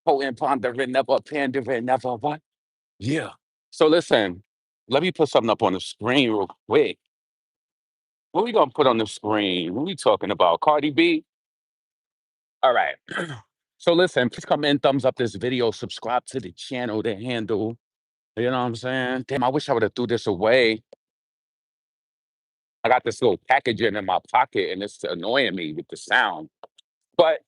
Potent, pondering, never pandering, never what? Yeah. So listen, let me put something up on the screen real quick. What we gonna put on the screen? What we talking about? Cardi B? All right. So listen, please come in, thumbs up this video, subscribe to the channel, the handle. You know what I'm saying? Damn, I wish I would have threw this away. I got this little packaging in my pocket and it's annoying me with the sound. But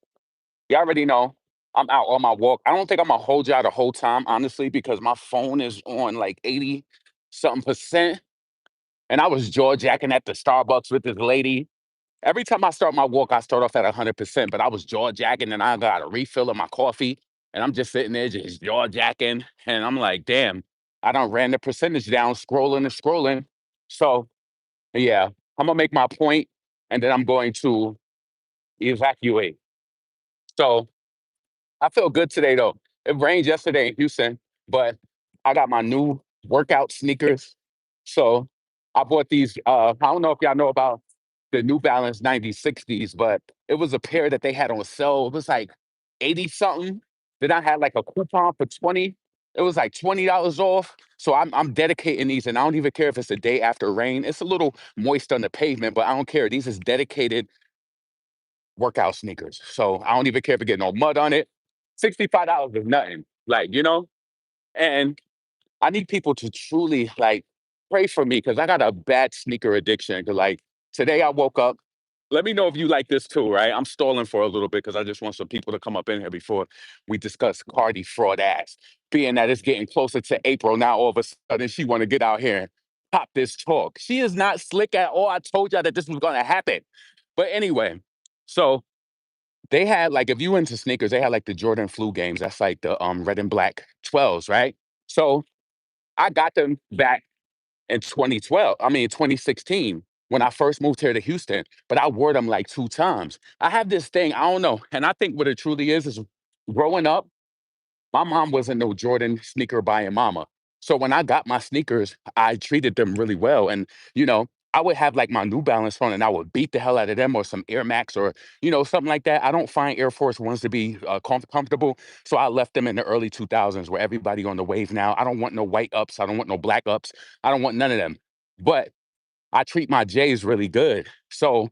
you already know I'm out on my walk. I don't think I'm gonna hold y'all the whole time, honestly, because my phone is on like 80 something percent. And I was jaw jacking at the Starbucks with this lady. Every time I start my walk, I start off at 100%, but I was jaw jacking and I got a refill of my coffee. And I'm just sitting there just jaw jacking. And I'm like, damn, I done ran the percentage down, scrolling and scrolling. So, yeah, I'm gonna make my point and then I'm going to evacuate. So, I feel good today though. It rained yesterday in Houston, but I got my new workout sneakers. So I bought these. I don't know if y'all know about the New Balance 9060s, but it was a pair that they had on sale. It was like 80 something. Then I had like a coupon for 20. It was like $20 off. So I'm dedicating these, and I don't even care if it's a day after rain. It's a little moist on the pavement, but I don't care. These is dedicated workout sneakers. So I don't even care if it get no mud on it. $65 is nothing. Like, and I need people to truly like pray for me because I got a bad sneaker addiction. Cause like today I woke up. Let me know if you like this too, right? I'm stalling for a little bit because I just want some people to come up in here before we discuss Cardi fraud ass. Being that it's getting closer to April, now all of a sudden she want to get out here and pop this talk. She is not slick at all. I told y'all that this was gonna happen. But anyway, so they had like if you into sneakers, they had like the Jordan flu games. That's like the red and black 12s, right? So I got them back in 2012. I mean 2016 when I first moved here to Houston, but I wore them like two times. I have this thing, I don't know, and I think what it truly is growing up. My mom wasn't no Jordan sneaker buying mama. So when I got my sneakers, I treated them really well. And, I would have like my New Balance on and I would beat the hell out of them or some Air Max or, something like that. I don't find Air Force Ones to be comfortable. So I left them in the early 2000s where everybody on the wave now. I don't want no white ups. I don't want no black ups. I don't want none of them. But I treat my J's really good. So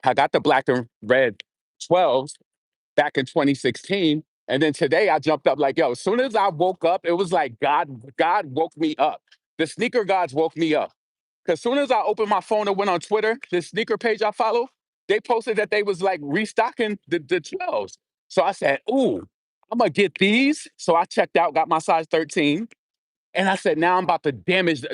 I got the black and red 12s back in 2016. And then today I jumped up like, yo, as soon as I woke up, it was like God woke me up. The sneaker gods woke me up. Cause soon as I opened my phone and went on Twitter, the sneaker page I follow, they posted that they was like restocking the 12s. So I said, ooh, I'm gonna get these. So I checked out, got my size 13. And I said, now I'm about to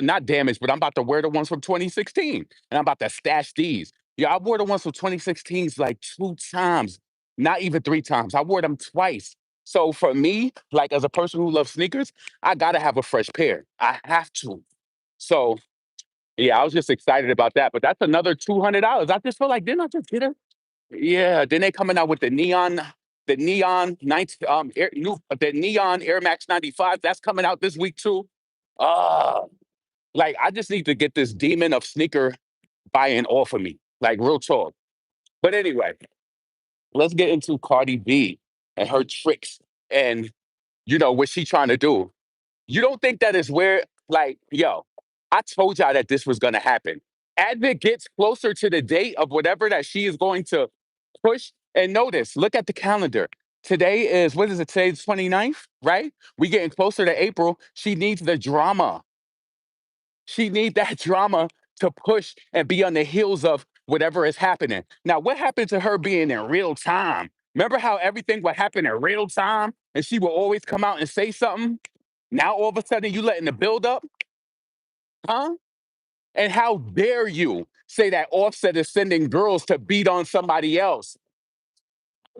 not damage, but I'm about to wear the ones from 2016. And I'm about to stash these. Yeah, I wore the ones from 2016s like two times, not even three times. I wore them twice. So for me, like as a person who loves sneakers, I gotta have a fresh pair. I have to. So yeah, I was just excited about that. But that's another $200. I just feel like, didn't I just get it? Yeah. Then they coming out with the neon the neon Air Max 95. That's coming out this week too. Uh, like I just need to get this demon of sneaker buying off of me. Like real talk. But anyway, let's get into Cardi B and her tricks and what she trying to do. You don't think that is where like, yo, I told y'all that this was gonna happen. As it gets closer to the date of whatever that she is going to push, and notice, look at the calendar. Today is what is it? Today's 29th, right? We getting closer to April. She needs the drama. She need that drama to push and be on the heels of whatever is happening. Now, what happened to her being in real time? Remember how everything would happen in real time and she will always come out and say something? Now all of a sudden you letting the build up, huh? And how dare you say that Offset is sending girls to beat on somebody else?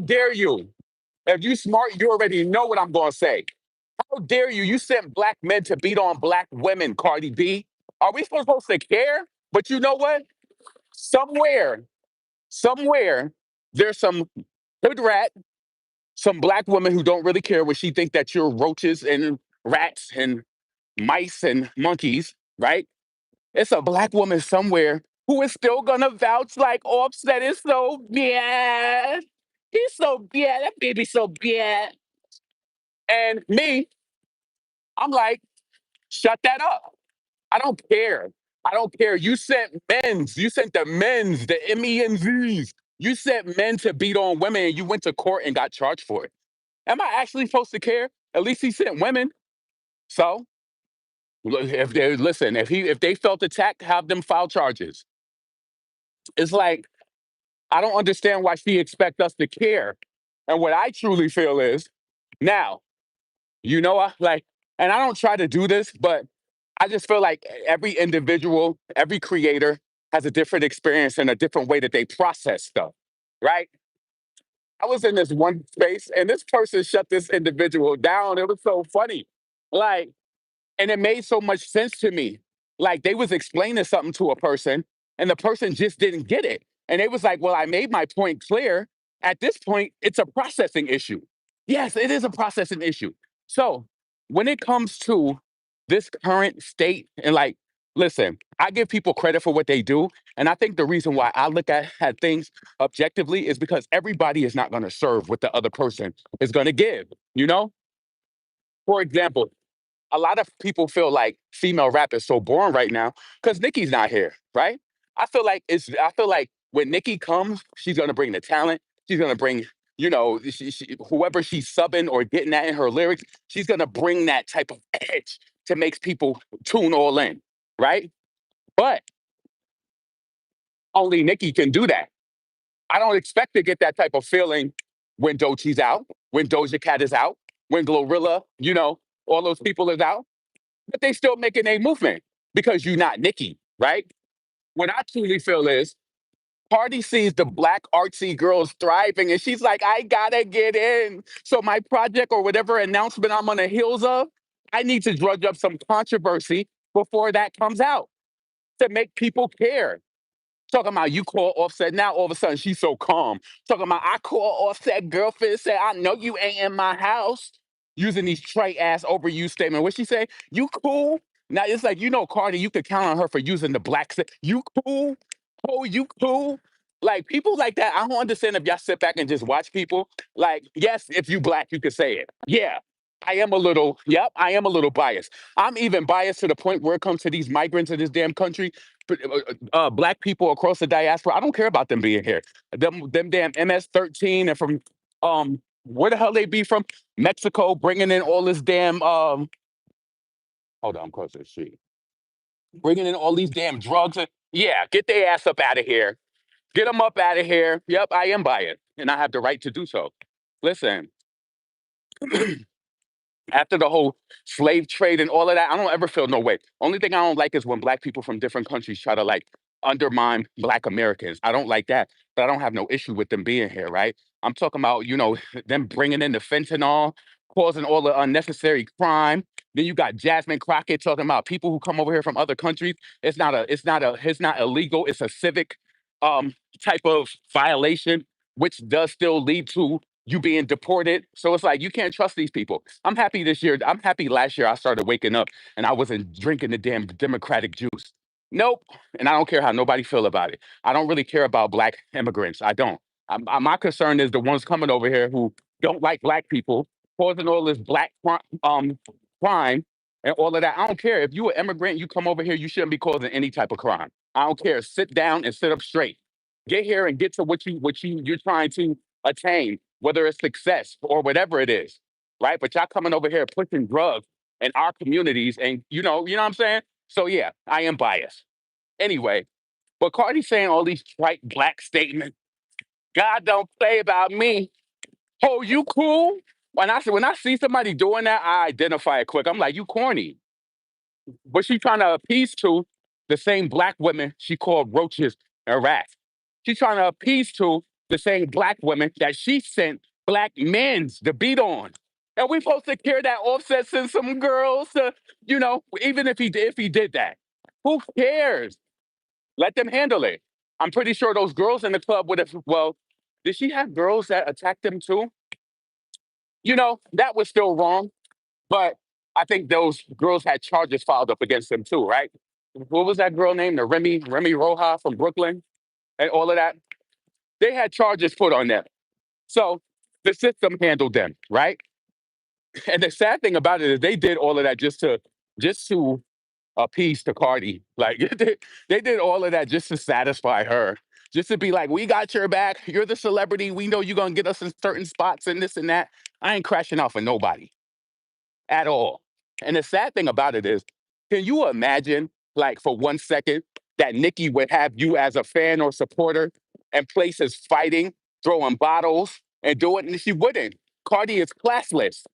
Dare you? If you smart, you already know what I'm gonna say. How dare you? You sent black men to beat on black women, Cardi B. Are we supposed to care? But you know what? Somewhere, somewhere, there's some hood rat, some black woman who don't really care what she think that you're roaches and rats and mice and monkeys, right? It's a black woman somewhere who is still gonna vouch like Offset is so bad. He's so bad. That baby's so bad. And me, I'm like, shut that up. I don't care. I don't care. You sent men's. You sent the men's, the MENZs. You sent men to beat on women and you went to court and got charged for it. Am I actually supposed to care? At least he sent women. So if they listen, if they felt attacked, have them file charges. It's like I don't understand why she expect us to care. And what I truly feel is now, I like, and I don't try to do this, but I just feel like every individual, every creator has a different experience and a different way that they process stuff, right? I was in this one space and this person shut this individual down. It was so funny. Like, and it made so much sense to me. Like they was explaining something to a person and the person just didn't get it. And it was like, well, I made my point clear. At this point, it's a processing issue. Yes, it is a processing issue. So when it comes to this current state and like, listen, I give people credit for what they do. And I think the reason why I look at things objectively is because everybody is not going to serve what the other person is going to give. You know, for example, a lot of people feel like female rap is so boring right now because Nicki's not here, right? I feel like when Nicki comes, she's gonna bring the talent. She's gonna bring, whoever she's subbing or getting at in her lyrics, she's gonna bring that type of edge to makes people tune all in, right? But only Nicki can do that. I don't expect to get that type of feeling when Dochi's out, when Doja Cat is out, when Glorilla, all those people is out. But they still making a movement because you're not Nicki, right? What I truly feel is Cardi sees the black artsy girls thriving and she's like, I gotta get in. So my project or whatever announcement I'm on the heels of, I need to drudge up some controversy before that comes out to make people care. Talking about you call Offset. Now all of a sudden she's so calm. Talking about I call Offset girlfriend, say, I know you ain't in my house. Using these trite ass overused statement. What she say? You cool? Now it's like, Cardi, you could count on her for using the black you cool? Oh, you cool? Like people like that, I don't understand if y'all sit back and just watch people. Like, yes, if you black, you could say it. Yeah. I am a little biased. I'm even biased to the point where it comes to these migrants in this damn country black people across the diaspora. I don't care about them being here. Them damn MS-13 and from where the hell they be from? Mexico, bringing in all this damn hold on, I'm close to the street. Bringing in all these damn drugs. Yeah, get their ass up out of here. Get them up out of here. Yep, I am biased, and I have the right to do so. Listen, after the whole slave trade and all of that, I don't ever feel no way. Only thing I don't like is when black people from different countries try to like undermine black Americans. I don't like that, but I don't have no issue with them being here, right? I'm talking about, them bringing in the fentanyl, causing all the unnecessary crime. Then you got Jasmine Crockett talking about people who come over here from other countries. It's not illegal. It's a civic type of violation, which does still lead to you being deported. So it's like you can't trust these people. I'm happy this year. I'm happy last year I started waking up and I wasn't drinking the damn Democratic juice. Nope. And I don't care how nobody feel about it. I don't really care about black immigrants. I don't. My concern is the ones coming over here who don't like black people, causing all this crime and all of that. I don't care. If you an immigrant, you come over here, you shouldn't be causing any type of crime. I don't care. Sit down and sit up straight. Get here and get to you're trying to attain, whether it's success or whatever it is, right? But y'all coming over here pushing drugs in our communities, and you know what I'm saying? So yeah, I am biased. Anyway, but Cardi saying all these trite black statements, God don't play about me. Oh, you cool? When I see somebody doing that, I identify it quick. I'm like, you corny. But she trying to appease to the same black women she called roaches and rats. She's trying to appease to the same black women that she sent black men's to beat on. And we supposed to care that Offset sent some girls to, even if he did that. Who cares? Let them handle it. I'm pretty sure those girls in the club would have, well, did she have girls that attacked them too? That was still wrong. But I think those girls had charges filed up against them too, right? What was that girl named? The Remy Roja from Brooklyn and all of that. They had charges put on them. So the system handled them, right? And the sad thing about it is they did all of that just to appease to Cardi. Like they did all of that just to satisfy her. Just to be like, we got your back. You're the celebrity. We know you're gonna get us in certain spots and this and that. I ain't crashing out for nobody at all. And the sad thing about it is, can you imagine, like, for 1 second, that Nicki would have you as a fan or supporter and places fighting, throwing bottles, and do it? And she wouldn't. Cardi is classless.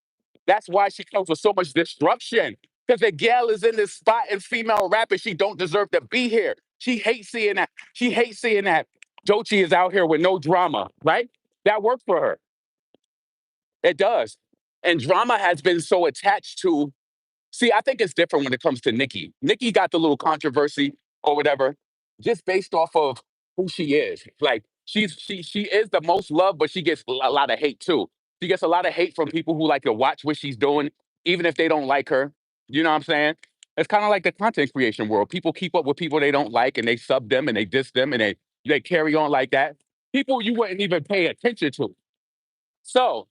That's why she comes with so much disruption. Because the gal is in this spot in female rap and she don't deserve to be here. She hates seeing that. She hates seeing that Dochi is out here with no drama, right? That worked for her. It does. And drama has been so attached to. See, I think it's different when it comes to Nicki. Nicki got the little controversy or whatever, just based off of who she is. Like she is the most loved, but she gets a lot of hate too. She gets a lot of hate from people who like to watch what she's doing, even if they don't like her. You know what I'm saying? It's kind of like the content creation world. People keep up with people they don't like and they sub them and they diss them and they carry on like that. People you wouldn't even pay attention to. So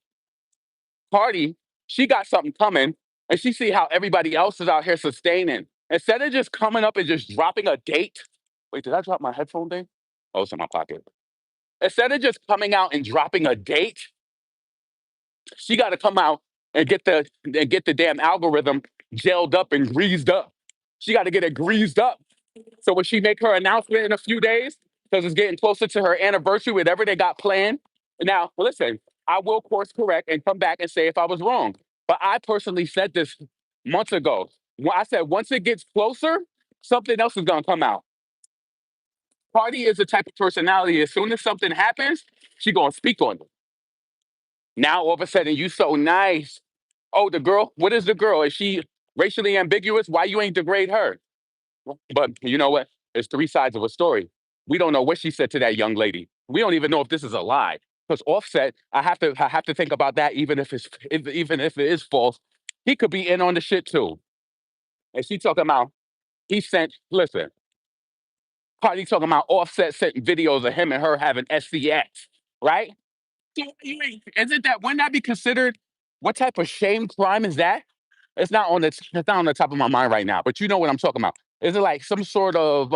Cardi, she got something coming, and she see how everybody else is out here sustaining. Instead of just coming up and just dropping a date. Wait, did I drop my headphone thing? Oh, it's in my pocket. Instead of just coming out and dropping a date, she got to come out and get the damn algorithm gelled up and greased up. She got to get it greased up. So when she make her announcement in a few days, because it's getting closer to her anniversary, whatever they got planned. Now, listen, I will course correct and come back and say if I was wrong. But I personally said this months ago. When I said once it gets closer, something else is gonna come out. Cardi is the type of personality. As soon as something happens, she gonna speak on it. Now all of a sudden, you so nice. Oh, the girl. What is the girl? Is she racially ambiguous? Why you ain't degrade her? But you know what? There's three sides of a story. We don't know what she said to that young lady. We don't even know if this is a lie. Because Offset, I have to think about that. Even if it is false, he could be in on the shit too. And she talking about he sent. Listen, Cardi talking about Offset sent videos of him and her having SCX, right? Isn't that wouldn't that be considered? What type of shame crime is that? It's not on the top of my mind right now, but you know what I'm talking about. Is it like some sort of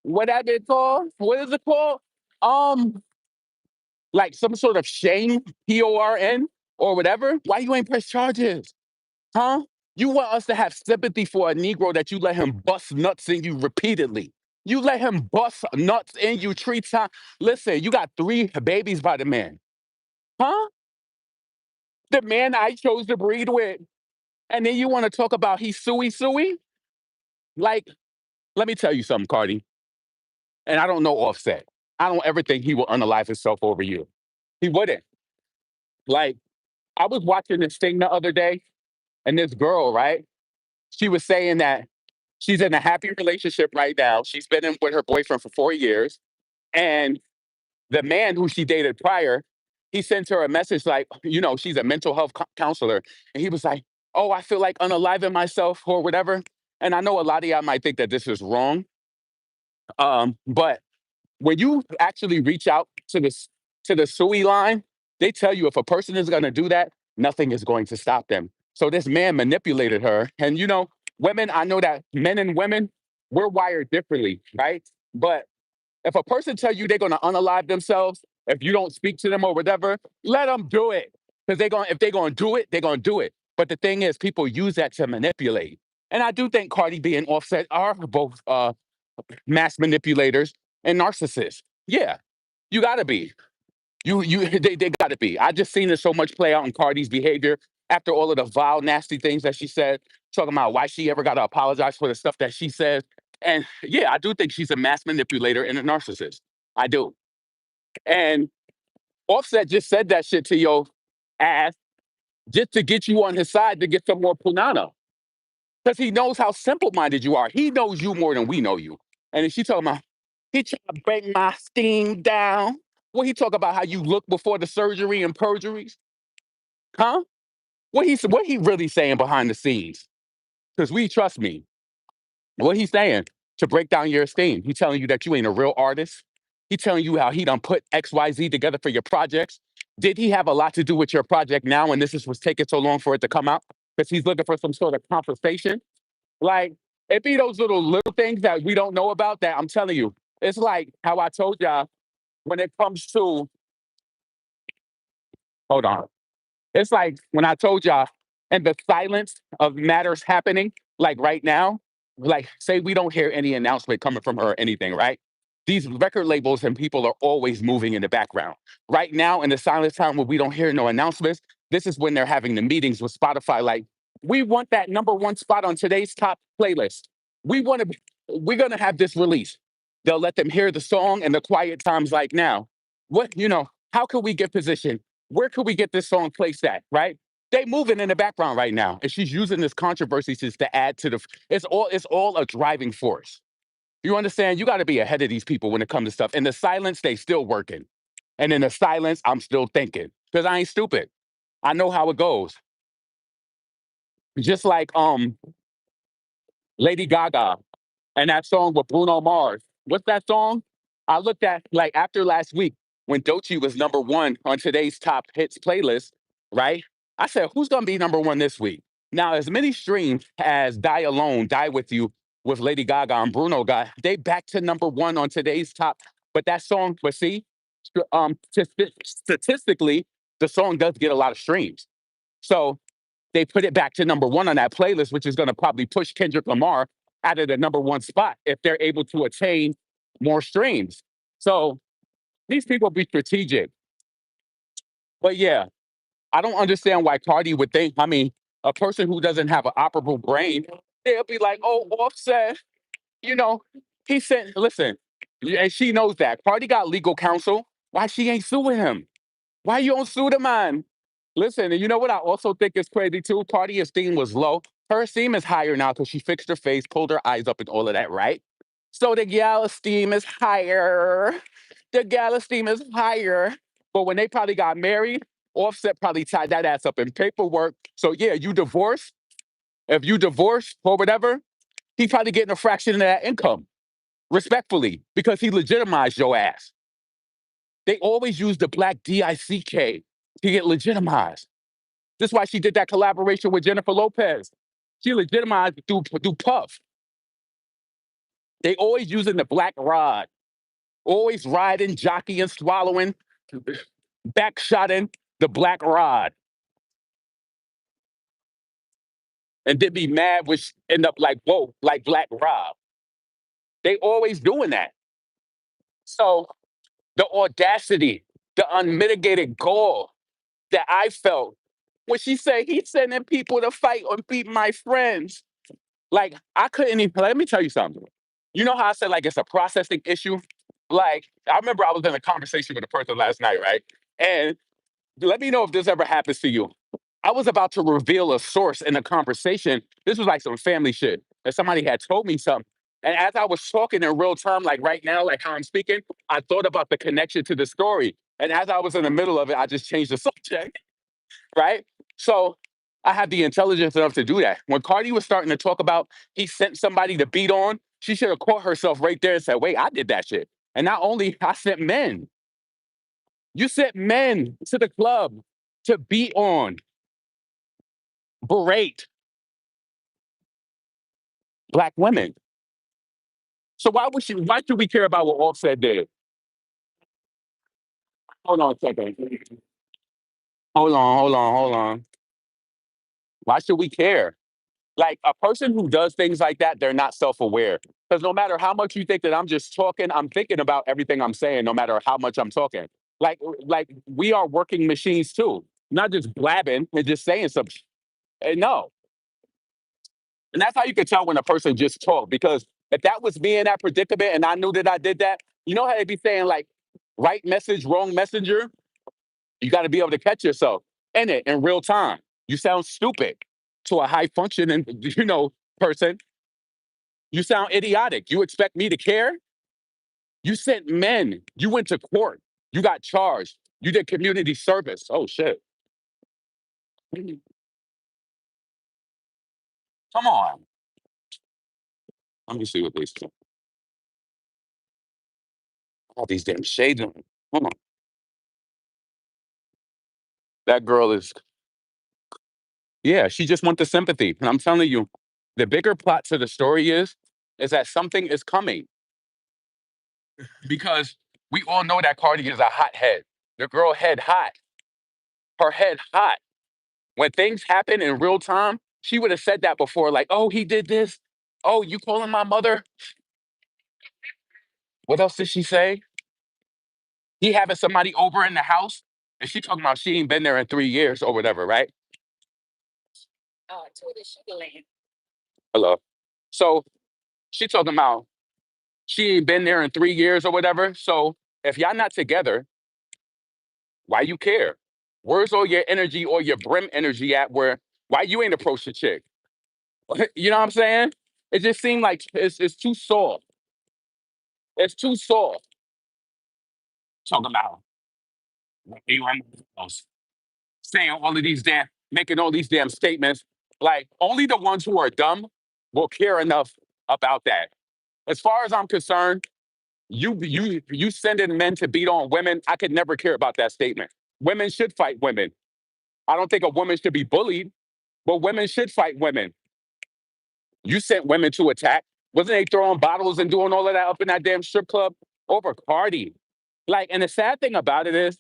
what that been called? What is it called? Um like some sort of shame, PORN or whatever? Why you ain't press charges? Huh? You want us to have sympathy for a Negro that you let him bust nuts in you repeatedly. You let him bust nuts in you 3 times. Listen, you got 3 babies by the man. Huh? The man I chose to breed with. And then you want to talk about he's suey suey? Like, let me tell you something, Cardi. And I don't know Offset. I don't ever think he will unalive himself over you. He wouldn't. Like, I was watching this thing the other day, and this girl, right? She was saying that she's in a happy relationship right now. She's been in with her boyfriend for 4 years. And the man who she dated prior, he sent her a message like, she's a mental health counselor. And he was like, oh, I feel like unaliving myself or whatever. And I know a lot of y'all might think that this is wrong. But when you actually reach out to the SUI line, they tell you if a person is going to do that, nothing is going to stop them. So this man manipulated her, and women. I know that men and women we're wired differently, right? But if a person tell you they're going to unalive themselves, if you don't speak to them or whatever, let them do it because if they're going to do it, they're going to do it. But the thing is, people use that to manipulate. And I do think Cardi B and Offset are both mass manipulators and narcissists. Yeah, you gotta be. They gotta be. I just seen it so much play out in Cardi's behavior after all of the vile, nasty things that she said, talking about why she ever gotta apologize for the stuff that she says. And yeah, I do think she's a mass manipulator and a narcissist. I do. And Offset just said that shit to your ass just to get you on his side to get some more punana. Because he knows how simple-minded you are. He knows you more than we know you. And then she talking about, he trying to break my steam down. What he talk about how you look before the surgery and perjuries? Huh? What he really saying behind the scenes? Because we trust me. What he's saying to break down your esteem. He telling you that you ain't a real artist. He telling you how he done put XYZ together for your projects. Did he have a lot to do with your project now, and this is what's taking so long for it to come out? Because he's looking for some sort of compensation. Like, it be those little things that we don't know about that I'm telling you. It's like how I told y'all when it comes to hold on. It's like when I told y'all, and the silence of matters happening, like right now, like say we don't hear any announcement coming from her or anything, right? These record labels and people are always moving in the background. Right now, in the silent time where we don't hear no announcements, this is when they're having the meetings with Spotify. Like, we want that number one spot on today's top playlist. We want to, we're going to have this release. They'll let them hear the song in the quiet times like now. How can we get positioned? Where could we get this song placed at, right? They moving in the background right now, and she's using this controversy just to add to the. It's all a driving force. You understand? You got to be ahead of these people when it comes to stuff. In the silence, they still working, and in the silence, I'm still thinking because I ain't stupid. I know how it goes. Just like Lady Gaga and that song with Bruno Mars. What's that song? I looked at like after last week when Dochi was number one on today's top hits playlist, right? I said, who's gonna be number one this week? Now, as many streams as Die Alone, Die With You with Lady Gaga and Bruno got, they back to number one on today's top. But that song, but see, statistically, the song does get a lot of streams. So they put it back to number one on that playlist, which is going to probably push Kendrick Lamar out of the number one spot if they're able to attain more streams. So these people be strategic. But yeah, I don't understand why Cardi would think, I mean, a person who doesn't have an operable brain, they'll be like, oh, Offset, you know, he said, listen, and she knows that. Cardi got legal counsel. Why she ain't suing him? Why you don't sue the man? Listen, and you know what I also think is crazy too? Cardi esteem was low. Her esteem is higher now because she fixed her face, pulled her eyes up, and all of that, right? So the gal esteem is higher. The gal esteem is higher. But when they probably got married, Offset probably tied that ass up in paperwork. So yeah, you divorce. If you divorce or whatever, he probably getting a fraction of that income, respectfully, because he legitimized your ass. They always use the black DICK to get legitimized. That's why she did that collaboration with Jennifer Lopez. She legitimized through Puff. They always using the black rod, always riding, jockeying, swallowing, backshotting the black rod, and then be mad, which end up like whoa, like Black Rob. They always doing that. So the audacity, the unmitigated gall that I felt when she said he's sending people to fight or beat my friends. Like I couldn't even. Let me tell you something. You know how I said like it's a processing issue. Like I remember I was in a conversation with a person last night, right? And let me know if this ever happens to you. I was about to reveal a source in a conversation. This was like some family shit. And somebody had told me something. And as I was talking in real time, like right now, like how I'm speaking, I thought about the connection to the story. And as I was in the middle of it, I just changed the subject, right? So I had the intelligence enough to do that. When Cardi was starting to talk about he sent somebody to beat on, she should have caught herself right there and said, wait, I did that shit. And not only I sent men, you sent men to the club to beat on, berate black women. So why should we care about what Offset did? Hold on a second. Hold on. Why should we care? Like a person who does things like that, they're not self-aware. Because no matter how much you think that I'm just talking, I'm thinking about everything I'm saying, no matter how much I'm talking. Like we are working machines too, not just blabbing and just saying something. No, and that's how you can tell when a person just talk. Because if that was me in that predicament and I knew that I did that, you know how they be saying like right message, wrong messenger. You got to be able to catch yourself in it in real time. You sound stupid to a high functioning, person. You sound idiotic. You expect me to care? You sent men. You went to court. You got charged. You did community service. Oh shit. Come on. Let me see what they say. All these damn shades on. Hold on. That girl is, yeah, she just wants the sympathy. And I'm telling you, the bigger plot to the story is that something is coming because we all know that Cardi is a hothead. The girl head hot, her head hot. When things happen in real time, she would have said that before, like, oh, he did this. Oh, you calling my mother? What else did she say? He having somebody over in the house, and she talking about she ain't been there in 3 years or whatever, right? Hello. So she talking about she ain't been there in 3 years or whatever. So if y'all not together, why you care? Where's all your energy or your brim energy at? Where why you ain't approach the chick? You know what I'm saying? It just seemed like it's too soft. It's too soft. Talking about you and else, saying all of these damn, making all these damn statements. Like only the ones who are dumb will care enough about that. As far as I'm concerned, you sending men to beat on women, I could never care about that statement. Women should fight women. I don't think a woman should be bullied, but women should fight women. You sent women to attack. Wasn't they throwing bottles and doing all of that up in that damn strip club over Cardi? Like, and the sad thing about it is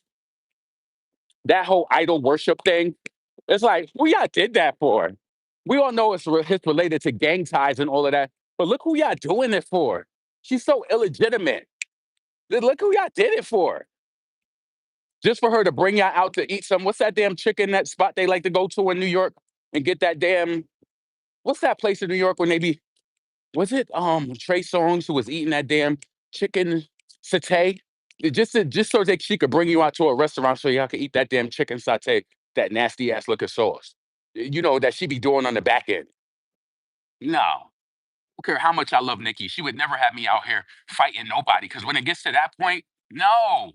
that whole idol worship thing. It's like, who y'all did that for? We all know it's related to gang ties and all of that, but look who y'all doing it for. She's so illegitimate. Look who y'all did it for. Just for her to bring y'all out to eat some. What's that damn chicken that spot they like to go to in New York and get that damn? What's that place in New York when they be? Was it Trey Songz who was eating that damn chicken satay? Just so that she could bring you out to a restaurant so y'all could eat that damn chicken satay, that nasty ass looking sauce. You know that she be doing on the back end. No, I don't care how much I love Nicki. She would never have me out here fighting nobody. Because when it gets to that point, no,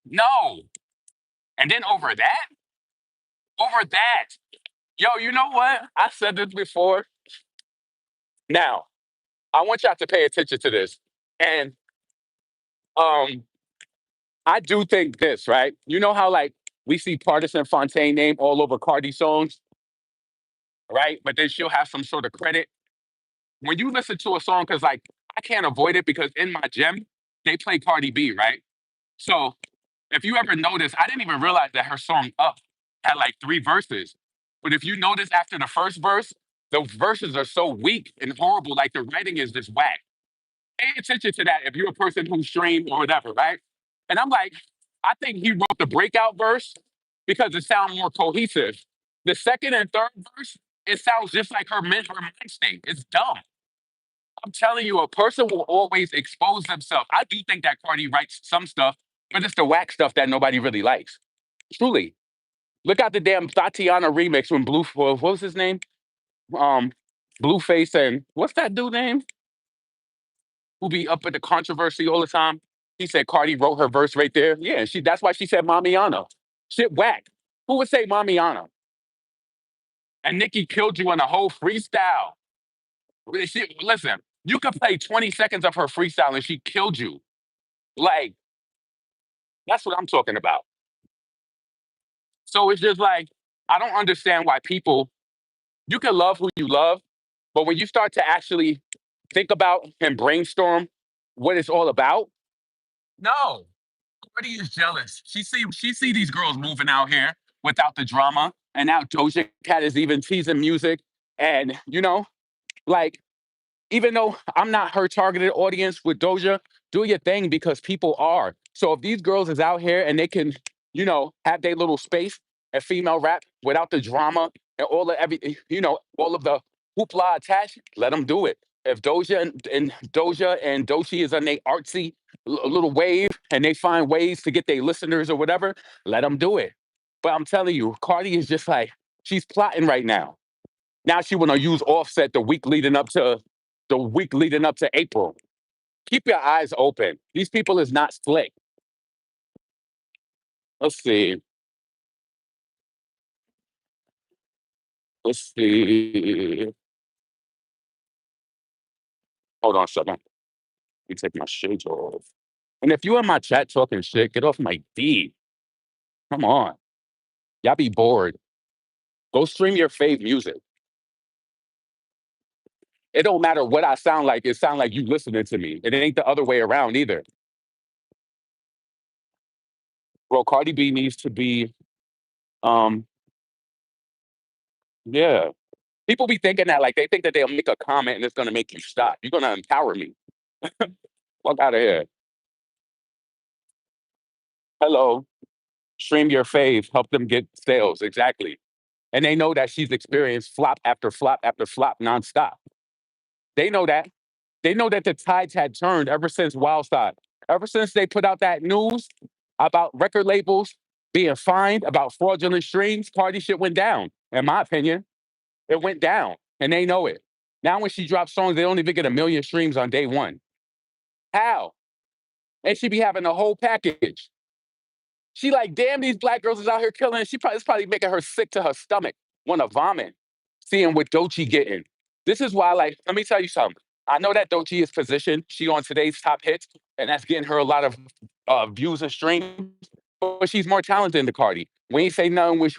no. And then over that, yo, you know what? I said this before. Now, I want y'all to pay attention to this. And um, I do think this, right? You know how like we see Partisan Fontaine name all over Cardi songs, right? But then she'll have some sort of credit. When you listen to a song, because like I can't avoid it because in my gym, they play Cardi B, right? So if you ever notice, I didn't even realize that her song Up had like 3 verses. But if you notice after the first verse, the verses are so weak and horrible, like the writing is just whack. Pay attention to that if you're a person who streamed or whatever, right? And I'm like, I think he wrote the breakout verse because it sounds more cohesive. The second and third verse, it sounds just like her mind state. It's dumb. I'm telling you, a person will always expose themselves. I do think that Cardi writes some stuff, but it's the whack stuff that nobody really likes. Truly. Look at the damn Tatiana remix when what was his name? Um, Blueface and what's that dude name? Who be up at the controversy all the time? He said Cardi wrote her verse right there. Yeah, she that's why she said Mamiana. Shit whack. Who would say Mamiana? And Nicki killed you on a whole freestyle. Listen, you could play 20 seconds of her freestyle and she killed you. Like, that's what I'm talking about. So it's just like, I don't understand why people, you can love who you love, but when you start to actually think about and brainstorm what it's all about, no. Cardi is jealous. She see these girls moving out here without the drama, and now Doja Cat is even teasing music, and like even though I'm not her targeted audience with Doja, do your thing because people are. So if these girls is out here and they can, have their little space and female rap without the drama and all of all of the hoopla attached, let them do it. If Doja and Dochi is on their artsy little wave and they find ways to get their listeners or whatever, let them do it. But I'm telling you, Cardi is just like she's plotting right now. Now she want to use Offset the week leading up to April. Keep your eyes open. These people is not slick. Let's see. Let's see. Hold on a second. Let me take my shades off. And if you in my chat talking shit, get off my D. Come on. Y'all be bored. Go stream your fave music. It don't matter what I sound like. It sound like you listening to me. It ain't the other way around either. Bro, Cardi B needs to be, um, yeah. People be thinking that like they think that they'll make a comment and it's gonna make you stop. You're gonna empower me. Fuck out of here. Hello. Stream your fave. Help them get sales. Exactly. And they know that she's experienced flop after flop after flop nonstop. They know that. They know that the tides had turned ever since Wildside. Ever since they put out that news about record labels being fined about fraudulent streams, Cardi shit went down. In my opinion, it went down, and they know it. Now, when she drops songs, they don't even get a million streams on day one. How? And she be having the whole package. She like, damn, these black girls is out here killing. It's probably making her sick to her stomach, want to vomit, seeing what Doechii getting. This is why, like, let me tell you something. I know that Doechii is positioned. She on today's top hits, and that's getting her a lot of views and streams. But she's more talented than the Cardi. We ain't say nothing. Which,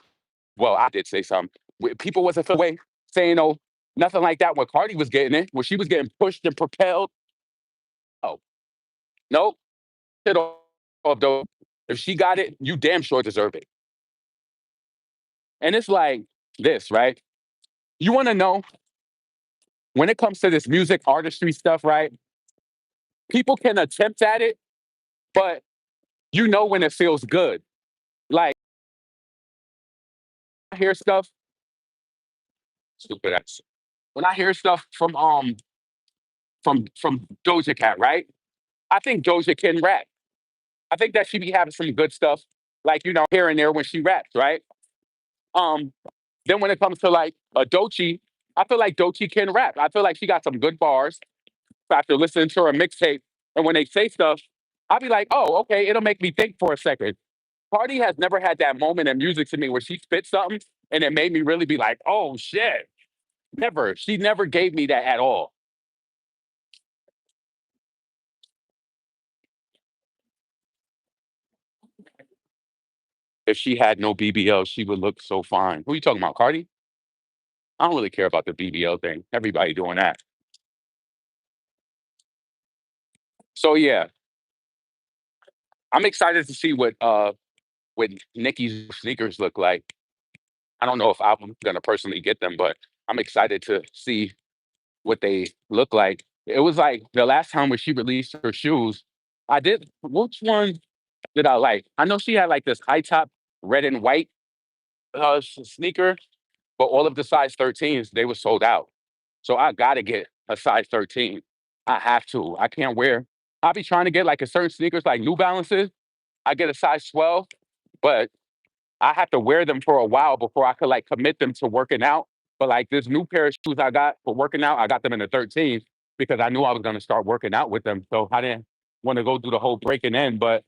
well, I did say something. People wasn't feel away saying no, nothing like that. When Cardi was getting it, when she was getting pushed and propelled. Oh, nope. Shit off though. If she got it, you damn sure deserve it. And it's like this, right? You want to know when it comes to this music artistry stuff, right? People can attempt at it, but you know when it feels good. Like I hear stuff, stupid ass. When I hear stuff from Doja Cat, right? I think Doja can rap. I think that she be having some good stuff, like here and there when she raps, right? Um, then when it comes to like a Doechii, I feel like Doechii can rap. I feel like she got some good bars. After listening to her mixtape, and when they say stuff, I'll be like, oh, okay, it'll make me think for a second. Cardi has never had that moment in music to me where she spit something and it made me really be like, oh shit. Never. She never gave me that at all. If she had no BBL, she would look so fine. Who you talking about, Cardi? I don't really care about the BBL thing. Everybody doing that. So yeah, I'm excited to see what Nicki's sneakers look like. I don't know if I'm gonna personally get them, but I'm excited to see what they look like. It was like the last time when she released her shoes, I did which one did I like? I know she had like this high top red and white sneaker, but all of the size 13s, they were sold out. So I gotta get a size 13. I have to. I can't wear. I'll be trying to get like a certain sneakers like New Balances. I get a size 12, but I have to wear them for a while before I could like commit them to working out. But like this new pair of shoes I got for working out, I got them in the 13s because I knew I was gonna start working out with them. So I didn't want to go through the whole breaking in. But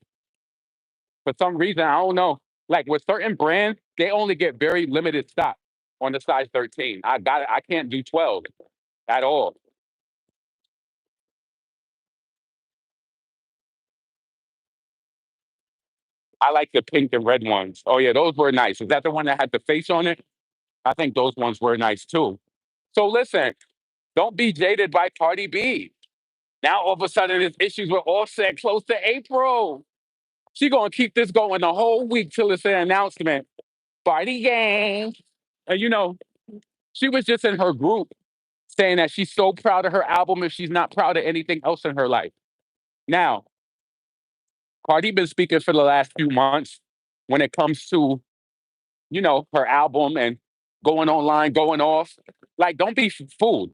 for some reason, I don't know. Like with certain brands, they only get very limited stock on the size 13. I got it. I can't do 12 at all. I like the pink and red ones. Oh yeah, those were nice. Is that the one that had the face on it? I think those ones were nice too. So listen, don't be jaded by Cardi B. Now all of a sudden there's issues with Offset close to April. She gonna keep this going the whole week till it's an announcement. Party game. And she was just in her group saying that she's so proud of her album if she's not proud of anything else in her life. Now, Cardi been speaking for the last few months when it comes to, her album and going online, going off. Like, don't be fooled.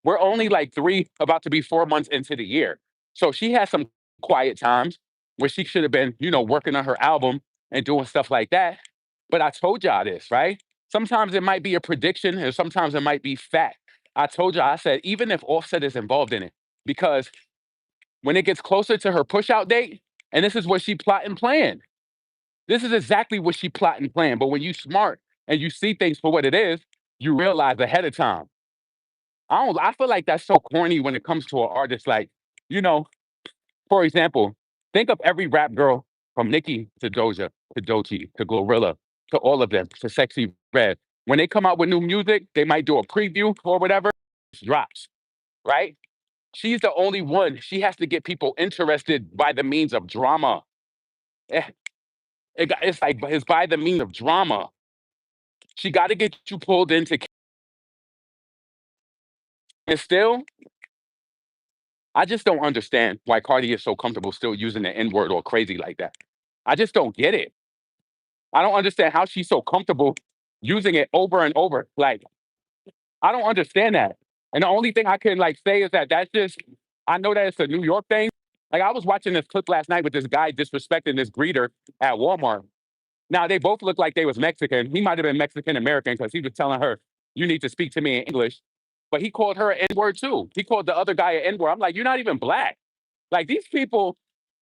We're only like about to be 4 months into the year. So she has some quiet times where she should have been, working on her album and doing stuff like that. But I told y'all this, right? Sometimes it might be a prediction and sometimes it might be fact. I told y'all, I said, even if Offset is involved in it, because when it gets closer to her push out date, and this is what she plot and plan. This is exactly what she plot and plan. But when you smart and you see things for what it is, you realize ahead of time. I feel like that's so corny when it comes to an artist. Like, you know, for example, think of every rap girl from Nicki to Doja to Doechii to Glorilla. to all of them, to Sexy Red. When they come out with new music, they might do a preview or whatever, drops, right? She's the only one. She has to get people interested by the means of drama. Eh, it's like it's by the means of drama. She got to get you pulled into, and still, I just don't understand why Cardi is so comfortable still using the N word or crazy like that. I just don't get it. I don't understand how she's so comfortable using it over and over. Like, I don't understand that. And the only thing I can like say is that that's just, I know that it's a New York thing. Like, I was watching this clip last night with this guy disrespecting this greeter at Walmart. Now they both look like they was Mexican. He might have been Mexican American because he was telling her, "You need to speak to me in English." But he called her an N word too. He called the other guy an N word. I'm like, you're not even black. Like these people,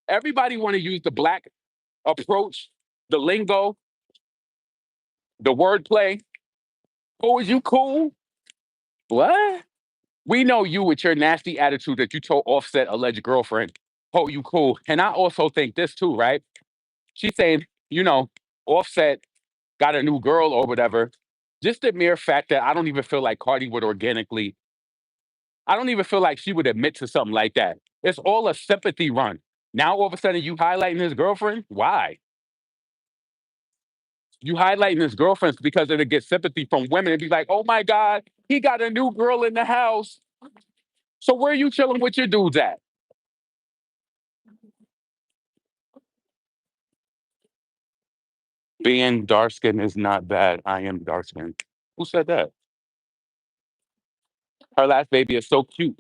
everybody want to use the black approach, the lingo, the wordplay. Oh, is you cool? What? We know you with your nasty attitude that you told Offset alleged girlfriend. Oh, you cool. And I also think this too, right? She's saying, you know, Offset got a new girl or whatever. Just the mere fact that I don't even feel like Cardi would organically, I don't even feel like she would admit to something like that. It's all a sympathy run. Now all of a sudden you highlighting his girlfriend? Why? You highlighting his girlfriends because it'll get sympathy from women and be like, oh my God, he got a new girl in the house. So where you chilling with your dudes at? Being dark skinned is not bad. I am dark skinned. Who said that? Her last baby is so cute.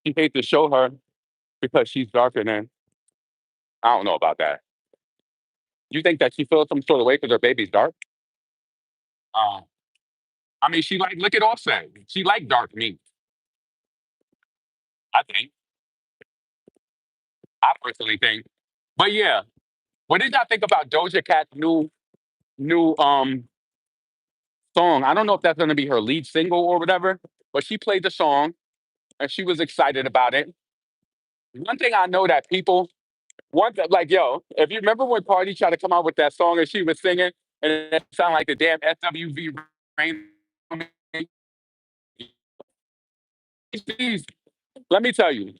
She hates to show her because she's darker than, I don't know about that. You think that she feels some sort of way because her baby's dark? Uh, I mean, she like, look at Offset. She like dark meat, I think. I personally think. But yeah, what did y'all think about Doja Cat's new song? I don't know if that's gonna be her lead single or whatever, but she played the song and she was excited about it. One thing I know that people one that like, yo, if you remember when Cardi tried to come out with that song and she was singing and it sounded like the damn SWV rain. Let me tell you,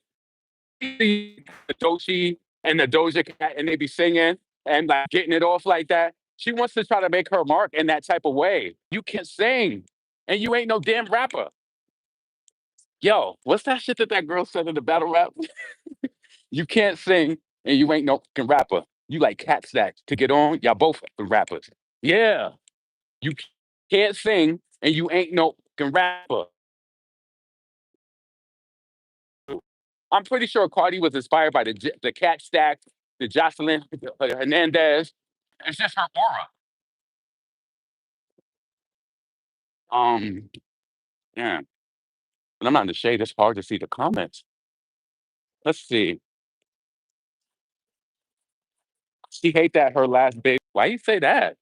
the Dochi and the Doja Cat and they be singing and like getting it off like that. She wants to try to make her mark in that type of way. You can't sing and you ain't no damn rapper. Yo, what's that shit that that girl said in the battle rap? You can't sing and you ain't no fucking rapper. You like cat stacks to get on. Y'all both fucking rappers. Yeah, you can't sing and you ain't no fucking rapper. I'm pretty sure Cardi was inspired by the cat stack, the Jocelyn Hernandez. It's just her aura. Um, yeah. And I'm not in the shade. It's hard to see the comments. Let's see. She hate that her last baby. Why you say that?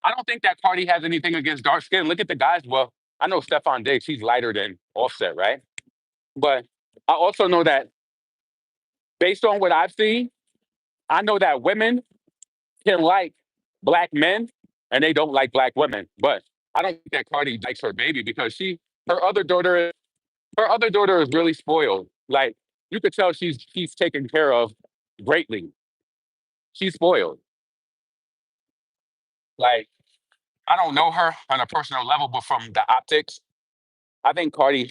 I don't think that Cardi has anything against dark skin. Look at the guys. Well, I know Stefan Diggs. He's lighter than Offset, right? But I also know that based on what I've seen, I know that women can like black men and they don't like black women. But I don't think that Cardi likes her baby because her other daughter, her other daughter is really spoiled. Like you could tell she's taken care of greatly. She's spoiled. Like I don't know her on a personal level, but from the optics, I think Cardi,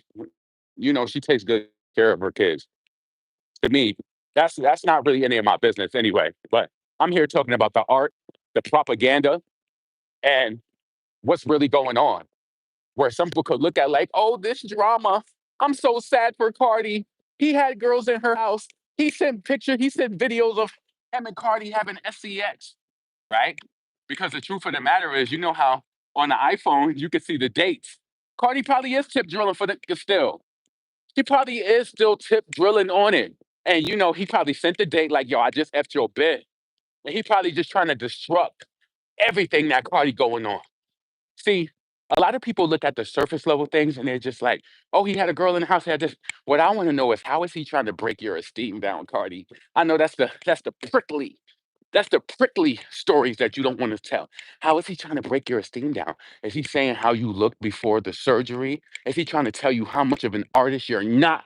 she takes good care of her kids. To me, that's not really any of my business anyway. But I'm here talking about the art, the propaganda, and what's really going on. Where some people could look at like, oh, this drama. I'm so sad for Cardi. He had girls in her house. He sent videos of him and Cardi having sex, right? Because the truth of the matter is, you know how on the iPhone you can see the dates. Cardi probably is tip drilling for the still. She probably is still tip drilling on it. And he probably sent the date like, yo, I just effed your bit. And he probably just trying to disrupt everything that Cardi going on. See, a lot of people look at the surface level things and they're just like, oh, he had a girl in the house. He had this. What I want to know is how is he trying to break your esteem down, Cardi? I know that's the prickly. That's the prickly stories that you don't want to tell. How is he trying to break your esteem down? Is he saying how you look before the surgery? Is he trying to tell you how much of an artist you're not?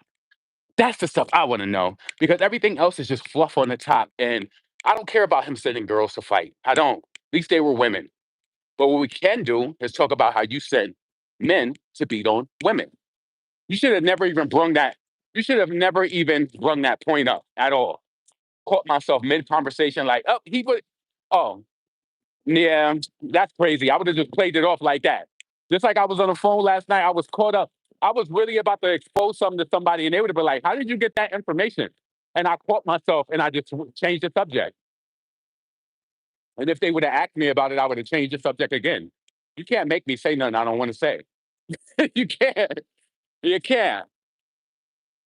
That's the stuff I want to know because everything else is just fluff on the top. And I don't care about him sending girls to fight. I don't. At least they were women. But what we can do is talk about how you sent men to beat on women. You should have never even brung that. You should have never even brung that point up at all. Caught myself mid conversation, like, oh, he would. Oh, yeah, that's crazy. I would have just played it off like that. Just like I was on the phone last night, I was caught up. I was really about to expose something to somebody, and they would have been like, "How did you get that information?" And I caught myself, and I just changed the subject. And if they would have asked me about it, I would have changed the subject again. You can't make me say nothing I don't want to say. You can't. You can't.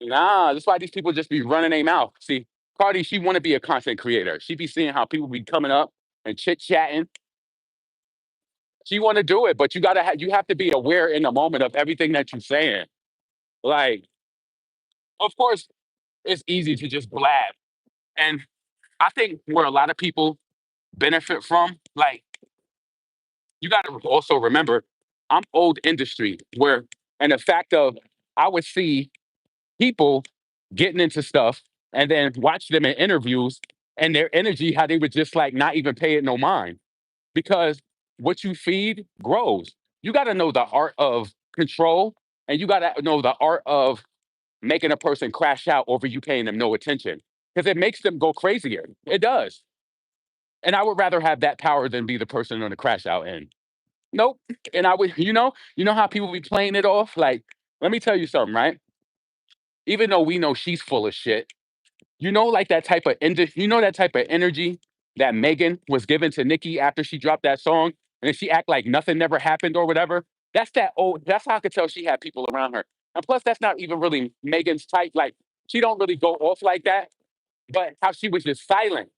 Nah, that's why these people just be running their mouth. See, Cardi, she want to be a content creator. She be seeing how people be coming up and chit chatting. She want to do it, but you have to be aware in the moment of everything that you're saying. Like, of course, it's easy to just blab, and I think where a lot of people benefit from, like, you got to also remember, I'm old industry where, and the fact of I would see people getting into stuff and then watch them in interviews and their energy, how they would just like not even pay it no mind because what you feed grows. You got to know the art of control and you got to know the art of making a person crash out over you paying them no attention because it makes them go crazier. It does. And I would rather have that power than be the person on the crash out end. Nope. And I would, you know how people be playing it off? Like, let me tell you something, right? Even though we know she's full of shit, like that type of that type of energy that Megan was given to Nicki after she dropped that song, and then she act like nothing never happened or whatever. That's that old. That's how I could tell she had people around her. And plus, that's not even really Megan's type. Like she don't really go off like that. But how she was just silent,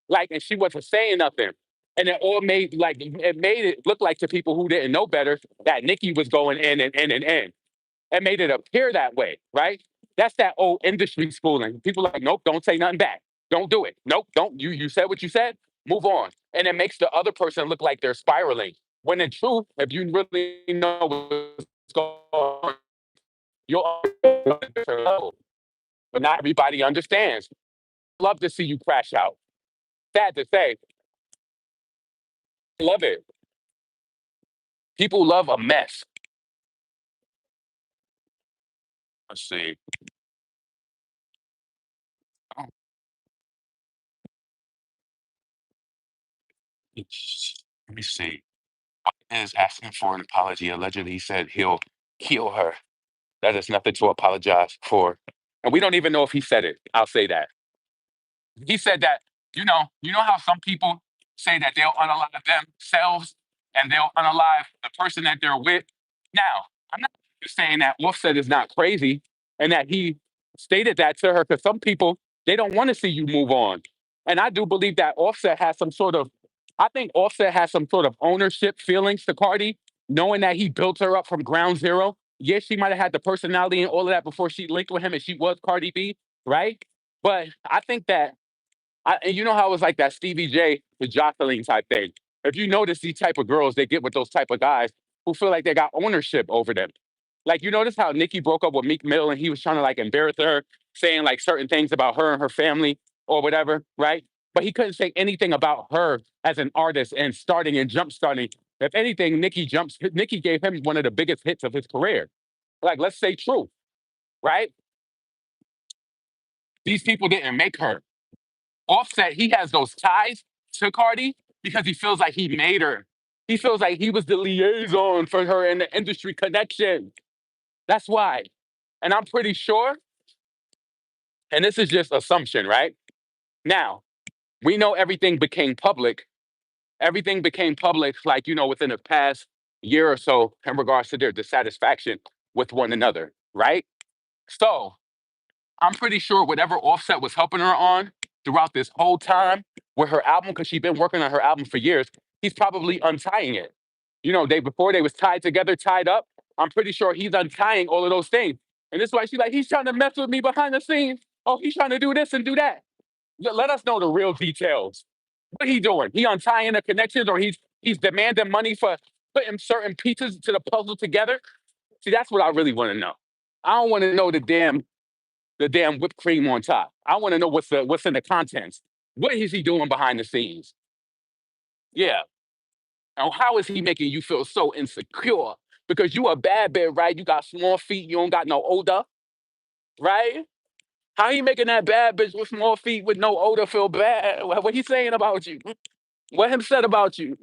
like, and she wasn't saying nothing. And it all made like it made it look like to people who didn't know better that Nicki was going in and in and in and made it appear that way, right? That's that old industry schooling. People are like, nope, don't say nothing back. Don't do it. Nope, don't. You said what you said. Move on, and it makes the other person look like they're spiraling. When in truth, if you really know what's going on, you'll understand on a different level. But not everybody understands. Love to see you crash out. Sad to say, love it. People love a mess. Let's see. Oh, let me see. Is asking for an apology. Allegedly, he said he'll heal her. That is nothing to apologize for. And we don't even know if he said it. I'll say that. He said that, you know how some people say that they'll unalive themselves and they'll unalive the person that they're with. Now, I'm not saying that Offset is not crazy and that he stated that to her because some people they don't want to see you move on. And I do believe that I think Offset has some sort of ownership feelings to Cardi, knowing that he built her up from ground zero. Yes, she might have had the personality and all of that before she linked with him and she was Cardi B, right? But I think that and you know how it was like that Stevie J to Jocelyn type thing. If you notice these type of girls, they get with those type of guys who feel like they got ownership over them. Like you notice how Nicki broke up with Meek Mill and he was trying to like embarrass her, saying like certain things about her and her family or whatever, right? But he couldn't say anything about her as an artist and starting and jump starting. If anything, Nicki gave him one of the biggest hits of his career. Like, let's say true, right? These people didn't make her. Offset, he has those ties to Cardi because he feels like he made her. He feels like he was the liaison for her in the industry connection. That's why. And I'm pretty sure, and this is just assumption, right? Now, we know everything became public. Everything became public, like, within the past year or so in regards to their dissatisfaction with one another, right? So I'm pretty sure whatever Offset was helping her on throughout this whole time with her album, because she's been working on her album for years, he's probably untying it. They before they was tied together, tied up. I'm pretty sure he's untying all of those things. And this is why she's like, he's trying to mess with me behind the scenes. Oh, he's trying to do this and do that. Let us know the real details. What he doing? He untying the connections, or he's demanding money for putting certain pieces to the puzzle together. See, that's what I really want to know. I don't want to know the damn whipped cream on top. I want to know what's in the contents. What is he doing behind the scenes? Yeah. And how is he making you feel so insecure? Because you a bad bitch, right? You got small feet, you don't got no odor, right? How he making that bad bitch with small feet with no odor feel bad? What he saying about you? What him said about you?